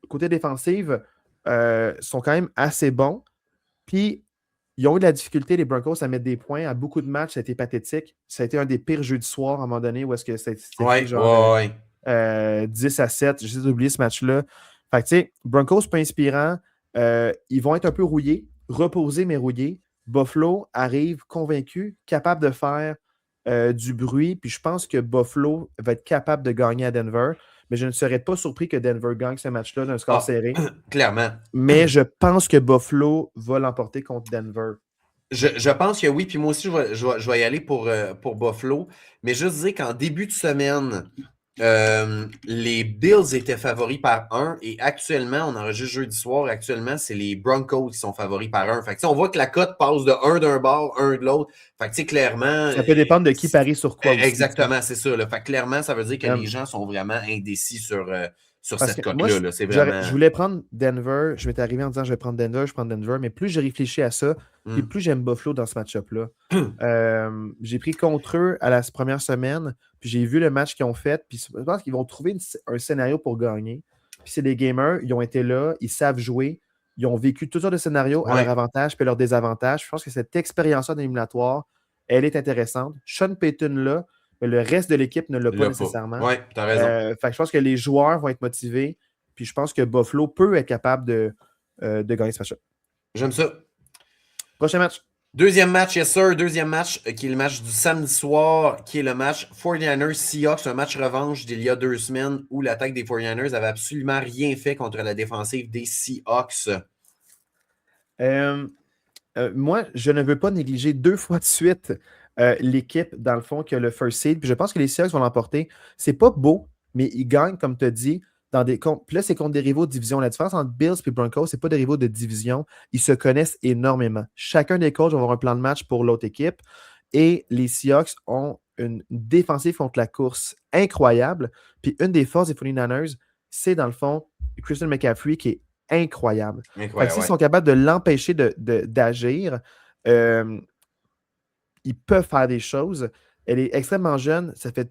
côté défensif, sont quand même assez bons. Puis, ils ont eu de la difficulté, les Broncos, à mettre des points. À beaucoup de matchs, ça a été pathétique. Ça a été un des pires jeux du soir à un moment donné où est-ce que c'était Ouais, fait genre ouais. 10-7. J'essaie d'oublier ce match-là. Fait que, tu sais, Broncos, pas inspirant. Ils vont être un peu rouillés, reposés, mais rouillés. Buffalo arrive convaincu, capable de faire du bruit. Puis je pense que Buffalo va être capable de gagner à Denver. Mais je ne serais pas surpris que Denver gagne ce match-là d'un score serré. Clairement. Mais je pense que Buffalo va l'emporter contre Denver. Je pense que oui, puis moi aussi, je vais y aller pour Buffalo. Mais juste dire qu'en début de semaine, les Bills étaient favoris par 1 et actuellement, on enregistre jeudi soir, actuellement, c'est les Broncos qui sont favoris par 1. Fait que, on voit que la cote passe de 1 d'un bord, 1 de l'autre. Fait que clairement. Ça peut dépendre de qui parie sur quoi aussi. Exactement, c'est ça. Là. Fait que clairement, ça veut dire que les gens sont vraiment indécis sur cette cote-là. Là. C'est vraiment. Je voulais prendre Denver. Je m'étais arrivé en disant je vais prendre Denver, je prends Denver. Mais plus j'ai réfléchi à ça, et plus j'aime Buffalo dans ce match-up-là. J'ai pris contre eux à la première semaine, puis j'ai vu le match qu'ils ont fait, puis je pense qu'ils vont trouver un scénario pour gagner. Puis c'est des gamers, ils ont été là, ils savent jouer, ils ont vécu toutes sortes de scénarios à leur avantage puis à leur désavantage. Je pense que cette expérience-là d'éliminatoire, elle est intéressante. Sean Payton là, mais le reste de l'équipe ne l'a pas nécessairement. Oui, tu as raison. Fait que je pense que les joueurs vont être motivés, puis je pense que Buffalo peut être capable de gagner ce match-là. J'aime ça. Prochain match. Deuxième match, yes sir. Deuxième match, qui est le match du samedi soir, qui est le match 49ers Seahawks, un match revanche d'il y a 2 semaines où l'attaque des 49ers avait absolument rien fait contre la défensive des Seahawks. Moi, je ne veux pas négliger 2 fois de suite l'équipe, dans le fond, qui a le first seed. Puis je pense que les Seahawks vont l'emporter. C'est pas beau, mais ils gagnent, comme tu as dit, dans des puis là, c'est contre des rivaux de division. La différence entre Bills et Broncos, c'est pas des rivaux de division. Ils se connaissent énormément. Chacun des coachs va avoir un plan de match pour l'autre équipe. Et les Seahawks ont une défensive contre la course incroyable. Puis une des forces des 49ers, c'est dans le fond Christian McCaffrey qui est incroyable. Fait que s'ils sont capables de l'empêcher d'agir, ils peuvent faire des choses. Elle est extrêmement jeune. Ça fait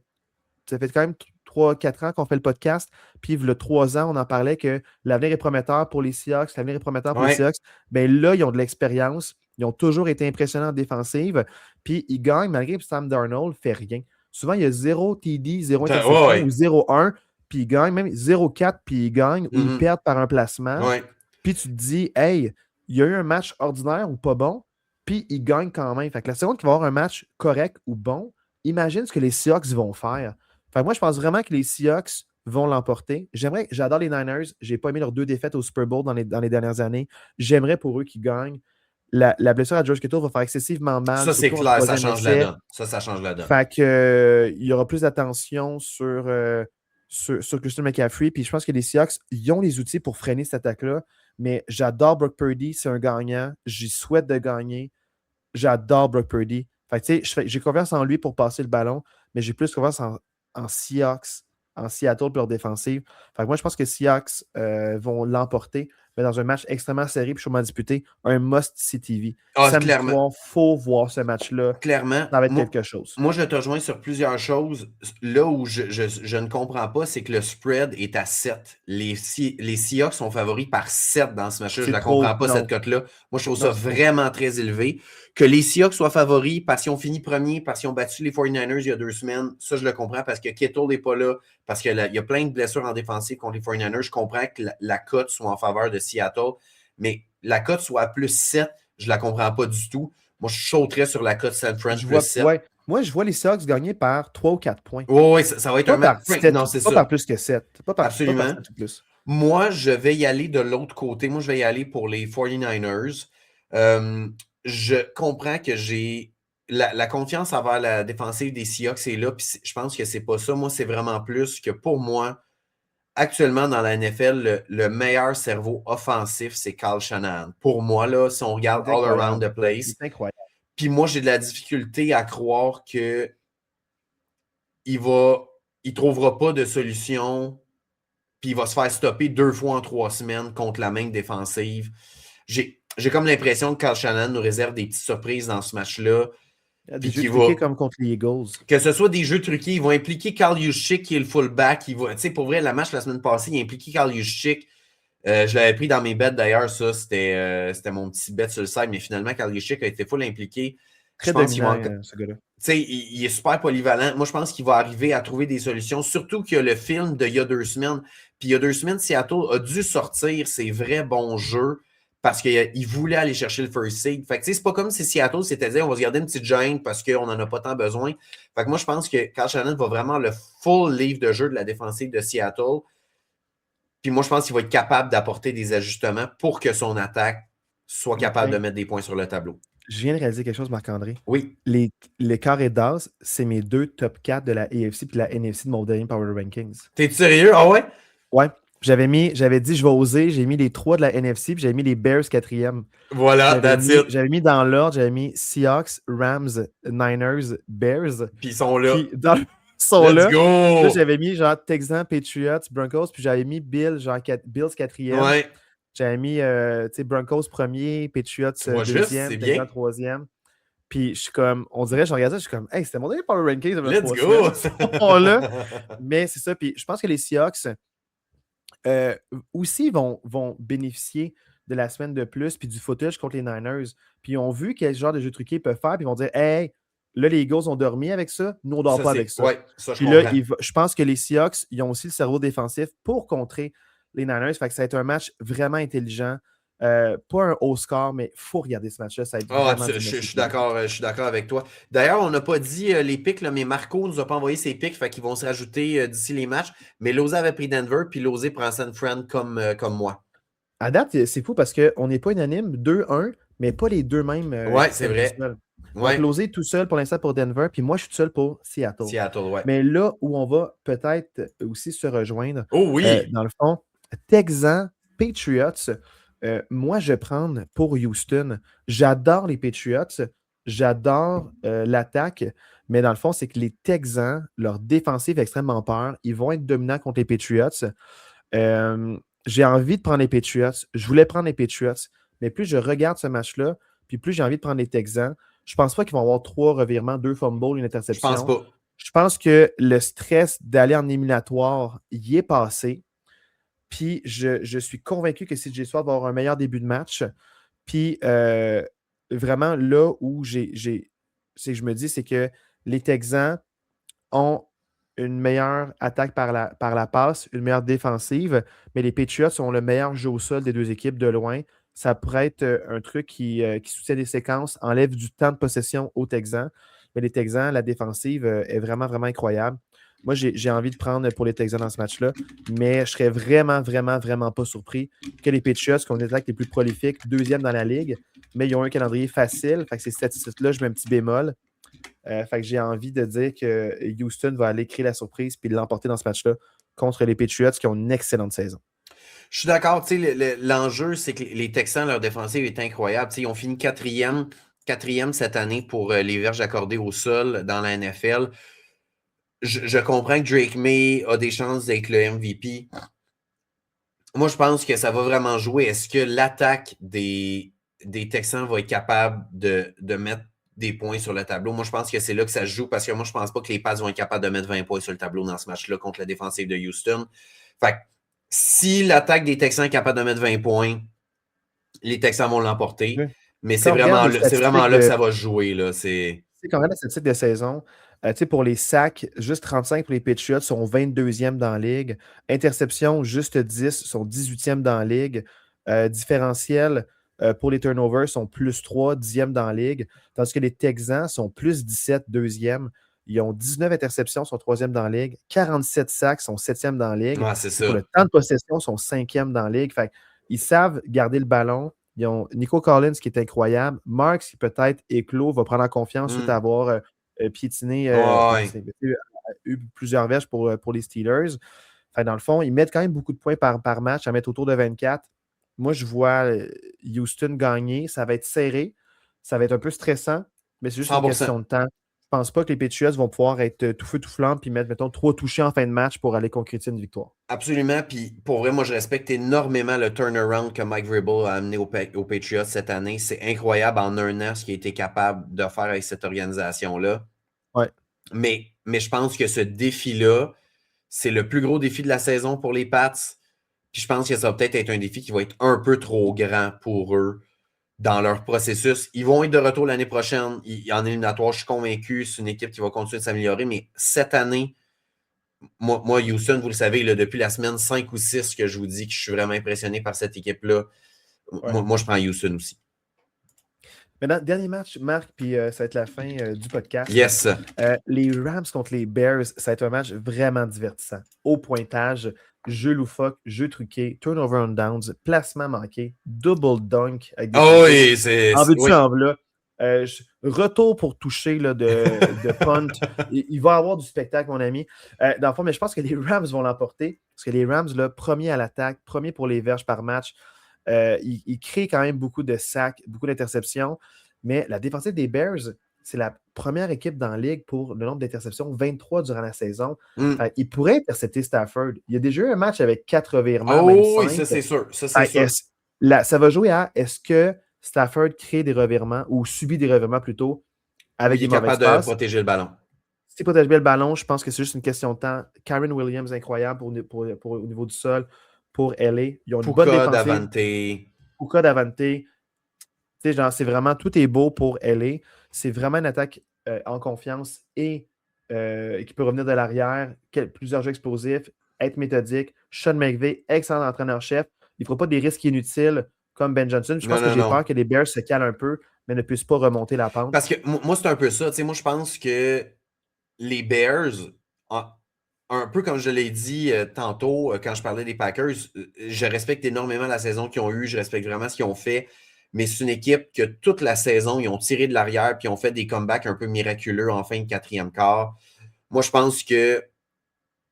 quand même 3-4 ans qu'on fait le podcast. Puis, il y a 3 ans, on en parlait que l'avenir est prometteur pour les Seahawks. L'avenir est prometteur pour les Seahawks. Bien là, ils ont de l'expérience. Ils ont toujours été impressionnants en défensive. Puis, ils gagnent malgré que Sam Darnold ne fait rien. Souvent, il y a 0 TD, 0 interception ou 0-1. Puis, ils gagnent même 0-4, puis ils gagnent ou ils perdent par un placement. Puis, tu te dis, hey, il y a eu un match ordinaire ou pas bon, puis ils gagnent quand même. Fait que la seconde qui va avoir un match correct ou bon, imagine ce que les Seahawks vont faire. Fait que moi, je pense vraiment que les Seahawks vont l'emporter. J'adore les Niners. J'ai pas aimé leurs 2 défaites au Super Bowl dans les dernières années. J'aimerais pour eux qu'ils gagnent. La blessure à George Kittle va faire excessivement mal. Ça, c'est clair, ça change la donne. Ça change la donne. Fait que, il y aura plus d'attention sur Christian McCaffrey. Puis je pense que les Seahawks, ils ont les outils pour freiner cette attaque-là. Mais j'adore Brock Purdy. C'est un gagnant. J'y souhaite de gagner. J'adore Brock Purdy. Fait que, tu sais, j'ai confiance en lui pour passer le ballon, mais j'ai plus confiance en Seahawks, en Seattle pour leur défensive. Fait que moi, je pense que Seahawks vont l'emporter, mais dans un match extrêmement serré puis chaudement disputé, un must-see TV. Samedi soir, il faut voir ce match-là. Clairement. Ça va être quelque chose. Moi, je te rejoins sur plusieurs choses. Là où je ne comprends pas, c'est que le spread est à 7. Les Seahawks sont favoris par 7 dans ce match-là. Je ne la comprends pas, cette cote-là. Moi, je trouve ça vraiment très élevé. Que les Seahawks soient favoris parce qu'ils ont fini premier, parce qu'ils ont battu les 49ers il y a 2 semaines, ça, je le comprends parce que Kittle n'est pas là, parce qu'il y a plein de blessures en défensive contre les 49ers. Je comprends que la cote soit en faveur de Seattle, mais la cote soit à plus 7, je ne la comprends pas du tout. Moi, je sauterais sur la cote San Fran plus 7. Ouais. Moi, je vois les Seahawks gagner par 3 ou 4 points. Oui, ça va être un match. Non, c'est ça. Pas par plus que 7. Absolument. Pas par 7 ou plus. Moi, je vais y aller de l'autre côté. Moi, je vais y aller pour les 49ers. Je comprends que j'ai la confiance envers la défensive des Seahawks est là, puis je pense que c'est pas ça. Moi, c'est vraiment plus que pour moi, actuellement dans la NFL, le meilleur cerveau offensif, c'est Kyle Shanahan. Pour moi, là, si on regarde all around the place. C'est incroyable. Puis moi, j'ai de la difficulté à croire qu'il ne trouvera pas de solution, puis il va se faire stopper 2 fois en 3 semaines contre la main défensive. J'ai comme l'impression que Kyle Shanahan nous réserve des petites surprises dans ce match-là. Des jeux truqués comme contre les Eagles. Que ce soit des jeux truqués, ils vont impliquer Kyle Juszczyk qui est le fullback. Tu sais, pour vrai, la match la semaine passée, il a impliqué Kyle Juszczyk. Je l'avais pris dans mes bets d'ailleurs, ça, c'était mon petit bet sur le site, mais finalement, Kyle Juszczyk a été full impliqué. Très dominant, ce gars-là. Tu sais, il est super polyvalent. Moi, je pense qu'il va arriver à trouver des solutions, surtout qu'il y a le film d'il y a 2 semaines. Puis il y a 2 semaines, Seattle a dû sortir ses vrais bons jeux parce qu'il voulait aller chercher le first seed. Fait que c'est pas comme si Seattle s'était dit on va se garder une petite gêne parce qu'on n'en a pas tant besoin. Fait que moi, je pense que Kyle Shanahan va vraiment le full livre de jeu de la défensive de Seattle. Puis moi, je pense qu'il va être capable d'apporter des ajustements pour que son attaque soit capable de mettre des points sur le tableau. Je viens de réaliser quelque chose, Marc-André. Oui. Les carrés d'as, c'est mes 2 top 4 de la AFC et de la NFC de mon dernier Power Rankings. T'es sérieux? Ah ouais? Ouais. J'avais dit, je vais oser. J'ai mis les 3 de la NFC puis j'avais mis les Bears 4e. Voilà, that's it. J'avais mis dans l'ordre, j'avais mis Seahawks, Rams, Niners, Bears. Puis ils sont là. Puis ils sont Let's go! Là, j'avais mis genre Texans, Patriots, Broncos, puis j'avais mis Bills 4e. Ouais. J'avais mis Broncos 1er, Patriots 2e, Texans 3e. Puis je suis comme, on dirait, je regarde ça, je suis comme, hey, c'était mon dernier Power Rankings. Let's go! Là. Mais c'est ça. Puis je pense que les Seahawks aussi vont bénéficier de la semaine de plus puis du footage contre les Niners. Puis ils ont vu quel genre de jeu truqué ils peuvent faire. Puis ils vont dire, hey, là, les Eagles ont dormi avec ça. Nous, on ne dort pas avec ça. Ouais, ça puis là, je pense que les Seahawks, ils ont aussi le cerveau défensif pour contrer les Niners. Fait que ça va être un match vraiment intelligent. Pas un haut score, mais il faut regarder ce match-là. Ça va être Ah, vraiment du je suis d'accord, je suis d'accord avec toi. D'ailleurs, on n'a pas dit les picks, là, mais Marco nous a pas envoyé ses picks, fait qu'ils vont se rajouter d'ici les matchs. Mais Lozé avait pris Denver, puis Lozé prend San Fran comme moi. À date, c'est fou parce qu'on n'est pas unanime, 2-1, mais pas les deux mêmes Ouais, qui c'est prennent tout vrai. seul. Donc, Ouais, Losé est tout seul pour l'instant pour Denver, puis moi, je suis tout seul pour Seattle. Seattle, ouais. Mais là où on va peut-être aussi se rejoindre, Oh oui! dans le fond, Texans, Patriots, moi, je vais prendre pour Houston. J'adore les Patriots, j'adore l'attaque, mais dans le fond, c'est que les Texans, leur défensive est extrêmement peur. Ils vont être dominants contre les Patriots. Euh, j'ai envie de prendre les Patriots. Je voulais prendre les Patriots, mais plus je regarde ce match-là, puis plus j'ai envie de prendre les Texans. Je pense pas qu'ils vont avoir 3 revirements, 2 fumbles, une Je pense interception. pas. Je pense que le stress d'aller en éliminatoire y est passé. Puis je suis convaincu que CJ Stroud va avoir un meilleur début de match. Puis vraiment, là où c'est que je me dis, c'est que les Texans ont une meilleure attaque par la passe, une meilleure défensive, mais les Patriots ont le meilleur jeu au sol des deux équipes de loin. Ça pourrait être un truc qui soutient des séquences, enlève du temps de possession aux Texans. Mais les Texans, la défensive est vraiment, vraiment incroyable. Moi, j'ai envie de prendre pour les Texans dans ce match-là, mais je serais vraiment, vraiment, vraiment pas surpris que les Patriots, qui ont une attaque les plus prolifiques, deuxième dans la ligue, mais ils ont un calendrier facile. Fait que ces statistiques-là, je mets un petit bémol. Fait que j'ai envie de dire que Houston va aller créer la surprise puis l'emporter dans ce match-là contre les Patriots qui ont une excellente saison. Je suis d'accord. Tu sais, l'enjeu, c'est que les Texans, leur défensive est incroyable. Tu sais, ils ont fini quatrième cette année pour les verges accordées au sol dans la NFL. Je comprends que Drake May a des chances d'être le MVP. Moi, je pense que ça va vraiment jouer. Est-ce que l'attaque des Texans va être capable de mettre des points sur le tableau? Moi, je pense que c'est là que ça se joue parce que moi, je pense pas que les Pats vont être capables de mettre 20 points sur le tableau dans ce match-là contre la défensive de Houston. Fait que si l'attaque des Texans est capable de mettre 20 points, les Texans vont l'emporter. Oui. Mais Quand on regarde les c'est vraiment statistiques là que de, ça va se jouer. Là. C'est... quand on regarde les statistiques de saison, pour les sacs, juste 35 pour les Patriots, sont 22e dans la ligue. Interception, juste 10, sont 18e dans la ligue. Différentiel pour les turnovers, sont plus 3, 10e dans la ligue. Tandis que les Texans sont plus 17, deuxième. Ils ont 19 interceptions, sont troisième dans la ligue. 47 sacs, sont septième dans la ligue. Ouais, c'est Puis pour ça. le temps de possession, sont cinquième dans la ligue. Fait, ils savent garder le ballon. Ils ont Nico Collins qui est incroyable. Marks qui peut-être éclos, va prendre en confiance suite à avoir piétiné, Ouais. eu plusieurs verges pour les Steelers. Fait, dans le fond, ils mettent quand même beaucoup de points par match, à mettre autour de 24. Moi, je vois Houston gagner. Ça va être serré. Ça va être un peu stressant, mais c'est juste une 100%. question de temps. Je pense pas que les Patriots vont pouvoir être tout feu tout flamme puis mettre, mettons, 3 touchés en fin de match pour aller concrétiser une victoire. Absolument. Puis pour vrai, moi, je respecte énormément le turnaround que Mike Vrabel a amené aux Patriots cette année. C'est incroyable en un an ce qu'il a été capable de faire avec cette organisation-là. Ouais. Mais je pense que ce défi-là, c'est le plus gros défi de la saison pour les Pats. Puis je pense que ça va peut-être être un défi qui va être un peu trop grand pour eux dans leur processus. Ils vont être de retour l'année prochaine en éliminatoire, je suis convaincu. C'est une équipe qui va continuer de s'améliorer. Mais cette année, moi, Houston, vous le savez, là, depuis la semaine 5 ou 6 que je vous dis que je suis vraiment impressionné par cette équipe-là, Ouais. moi, je prends Houston aussi. Maintenant, dernier match, Marc, puis ça va être la fin du podcast. Yes. Les Rams contre les Bears, ça va être un match vraiment divertissant. Au pointage, jeu loufoque, jeu truqué, turnover on downs, placement manqué, double dunk avec des Oh fumbles. oui, En veux-tu, oui. en voilà. Retour pour toucher là, de punt. Il va y avoir du spectacle, mon ami. Dans le fond, mais je pense que les Rams vont l'emporter. Parce que les Rams, là, premier à l'attaque, premier pour les verges par match. Il crée quand même beaucoup de sacs, beaucoup d'interceptions. Mais la défensive des Bears, c'est la première équipe dans la ligue pour le nombre d'interceptions, 23 durant la saison. Fait, il pourrait intercepter Stafford. Il y a déjà eu un match avec 4 revirements, même 5. Oui, ça c'est sûr. Ça, c'est sûr. Ça va jouer à est-ce que Stafford crée des revirements ou subit des revirements plutôt Ou avec il est des mauvaises capable de passes. protéger le ballon. S'il protège bien le ballon, je pense que c'est juste une question de temps. Karen Williams, incroyable au niveau du sol pour LA. Ils ont une bonne Puka, défensive. Davante. Puka, Davante. Genre, c'est vraiment, tout est beau pour LA. C'est vraiment une attaque en confiance et qui peut revenir de l'arrière, plusieurs jeux explosifs, être méthodique. Sean McVay, excellent entraîneur-chef. Il ne fera pas des risques inutiles comme Ben Johnson. Je pense Non, que non, j'ai non. peur que les Bears se calent un peu, mais ne puissent pas remonter la pente. Parce que moi, c'est un peu ça. Tu sais, moi, je pense que les Bears, un peu comme je l'ai dit tantôt quand je parlais des Packers, je respecte énormément la saison qu'ils ont eue, je respecte vraiment ce qu'ils ont fait, mais c'est une équipe que toute la saison, ils ont tiré de l'arrière puis ils ont fait des comebacks un peu miraculeux en fin de quatrième quart. Moi, je pense que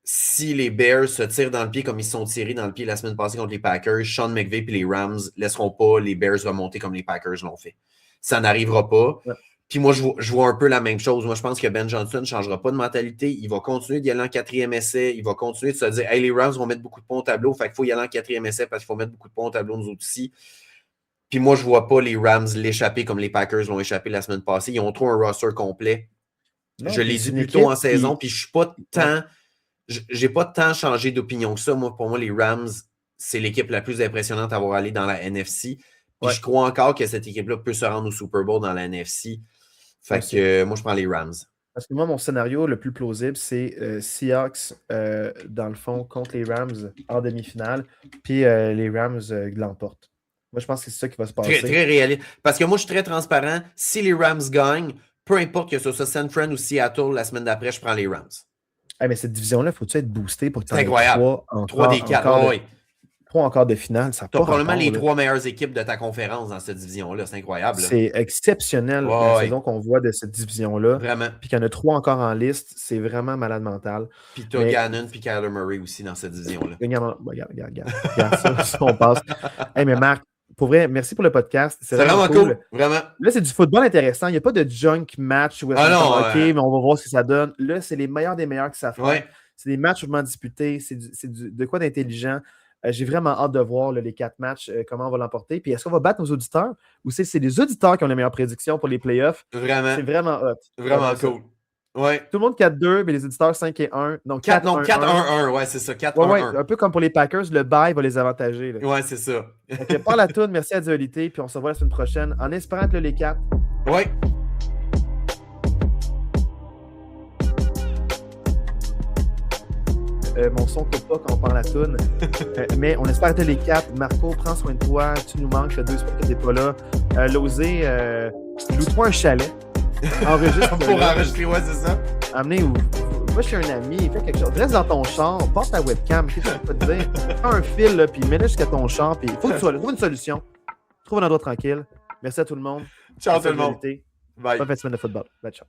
si les Bears se tirent dans le pied comme ils se sont tirés dans le pied la semaine passée contre les Packers, Sean McVay et les Rams ne laisseront pas les Bears remonter comme les Packers l'ont fait. Ça n'arrivera pas. Ouais. Puis moi, je vois un peu la même chose. Moi, je pense que Ben Johnson ne changera pas de mentalité. Il va continuer d'y aller en quatrième essai. Il va continuer de se dire, hey, les Rams vont mettre beaucoup de points au tableau. Fait qu'il faut y aller en quatrième essai parce qu'il faut mettre beaucoup de points au tableau, nous autres aussi. Puis moi, je ne vois pas les Rams l'échapper comme les Packers l'ont échappé la semaine passée. Ils ont trop un roster complet. Non, je l'ai puis dit c'est une plus tôt en équipe saison, qui- puis je suis pas tant. J'ai pas tant changé d'opinion que ça. Moi, pour moi, les Rams, c'est l'équipe la plus impressionnante à avoir allé dans la NFC. Puis Ouais. je crois encore que cette équipe-là peut se rendre au Super Bowl dans la NFC. Fait Aussi. que moi, je prends les Rams. Parce que moi, mon scénario le plus plausible, c'est Seahawks, dans le fond, contre les Rams en demi-finale, puis les Rams l'emportent. Moi, je pense que c'est ça qui va se passer. Très, très réaliste. Parce que moi, je suis très transparent. Si les Rams gagnent, peu importe que ce soit San Fran ou Seattle la semaine d'après, je prends les Rams. Hey, mais cette division-là, faut-tu être boosté pour que tu C'est incroyable. Trois des quatre. Oui. Trois encore de finale, ça n'a Tu pas as probablement rapport, les là. trois meilleures équipes de ta conférence dans cette division-là. C'est incroyable. Là. C'est exceptionnel la saison qu'on voit de cette division-là. Vraiment. Puis qu'il y en a trois encore en liste, c'est vraiment malade mental. Puis tu as Gannon puis Kyler Murray aussi dans cette division-là. Regarde ça, on passe. Hey, mais Marc, pour vrai, merci pour le podcast. C'est vraiment cool. Vraiment. Là, c'est du football intéressant. Il n'y a pas de junk match où OK, mais on va voir ce que ça donne. Là, c'est les meilleurs des meilleurs qui s'affrontent. Ouais. C'est des matchs vraiment disputés. C'est de quoi d'intelligent. J'ai vraiment hâte de voir les 4 matchs, comment on va l'emporter. Puis est-ce qu'on va battre nos auditeurs ou c'est les auditeurs qui ont les meilleures prédictions pour les playoffs? Vraiment. C'est vraiment hot. Vraiment cool. Ouais. Tout le monde 4-2, mais les auditeurs 5-1. Donc 4-1-1. Ouais, c'est ça. 4-1-1. Ouais, un peu comme pour les Packers, le bye va les avantager. Là. Ouais, c'est ça. Donc, par la toune, merci à Dualité, puis on se revoit la semaine prochaine en espérant que les 4. Ouais. Mon son ne coupe pas quand on parle la toune. Mais on espère être les 4. Marco, prends soin de toi. Tu nous manques. Ça fait 2 semaines que tu n'es pas là. Losé, loue-toi un chalet. Enregistre. Pour enregistrer, ouais, c'est ça. Amenez ou va chez un ami, fais quelque chose. Reste dans ton char, passe ta webcam. Qu'est-ce que je peux te dire? Prends un fil, là, puis mets-le jusqu'à ton char. Puis il faut que tu sois là. Trouve une solution. Trouve un endroit tranquille. Merci à tout le monde. Ciao tout le monde. Bye. Bonne fin de semaine de football. Bye, ciao.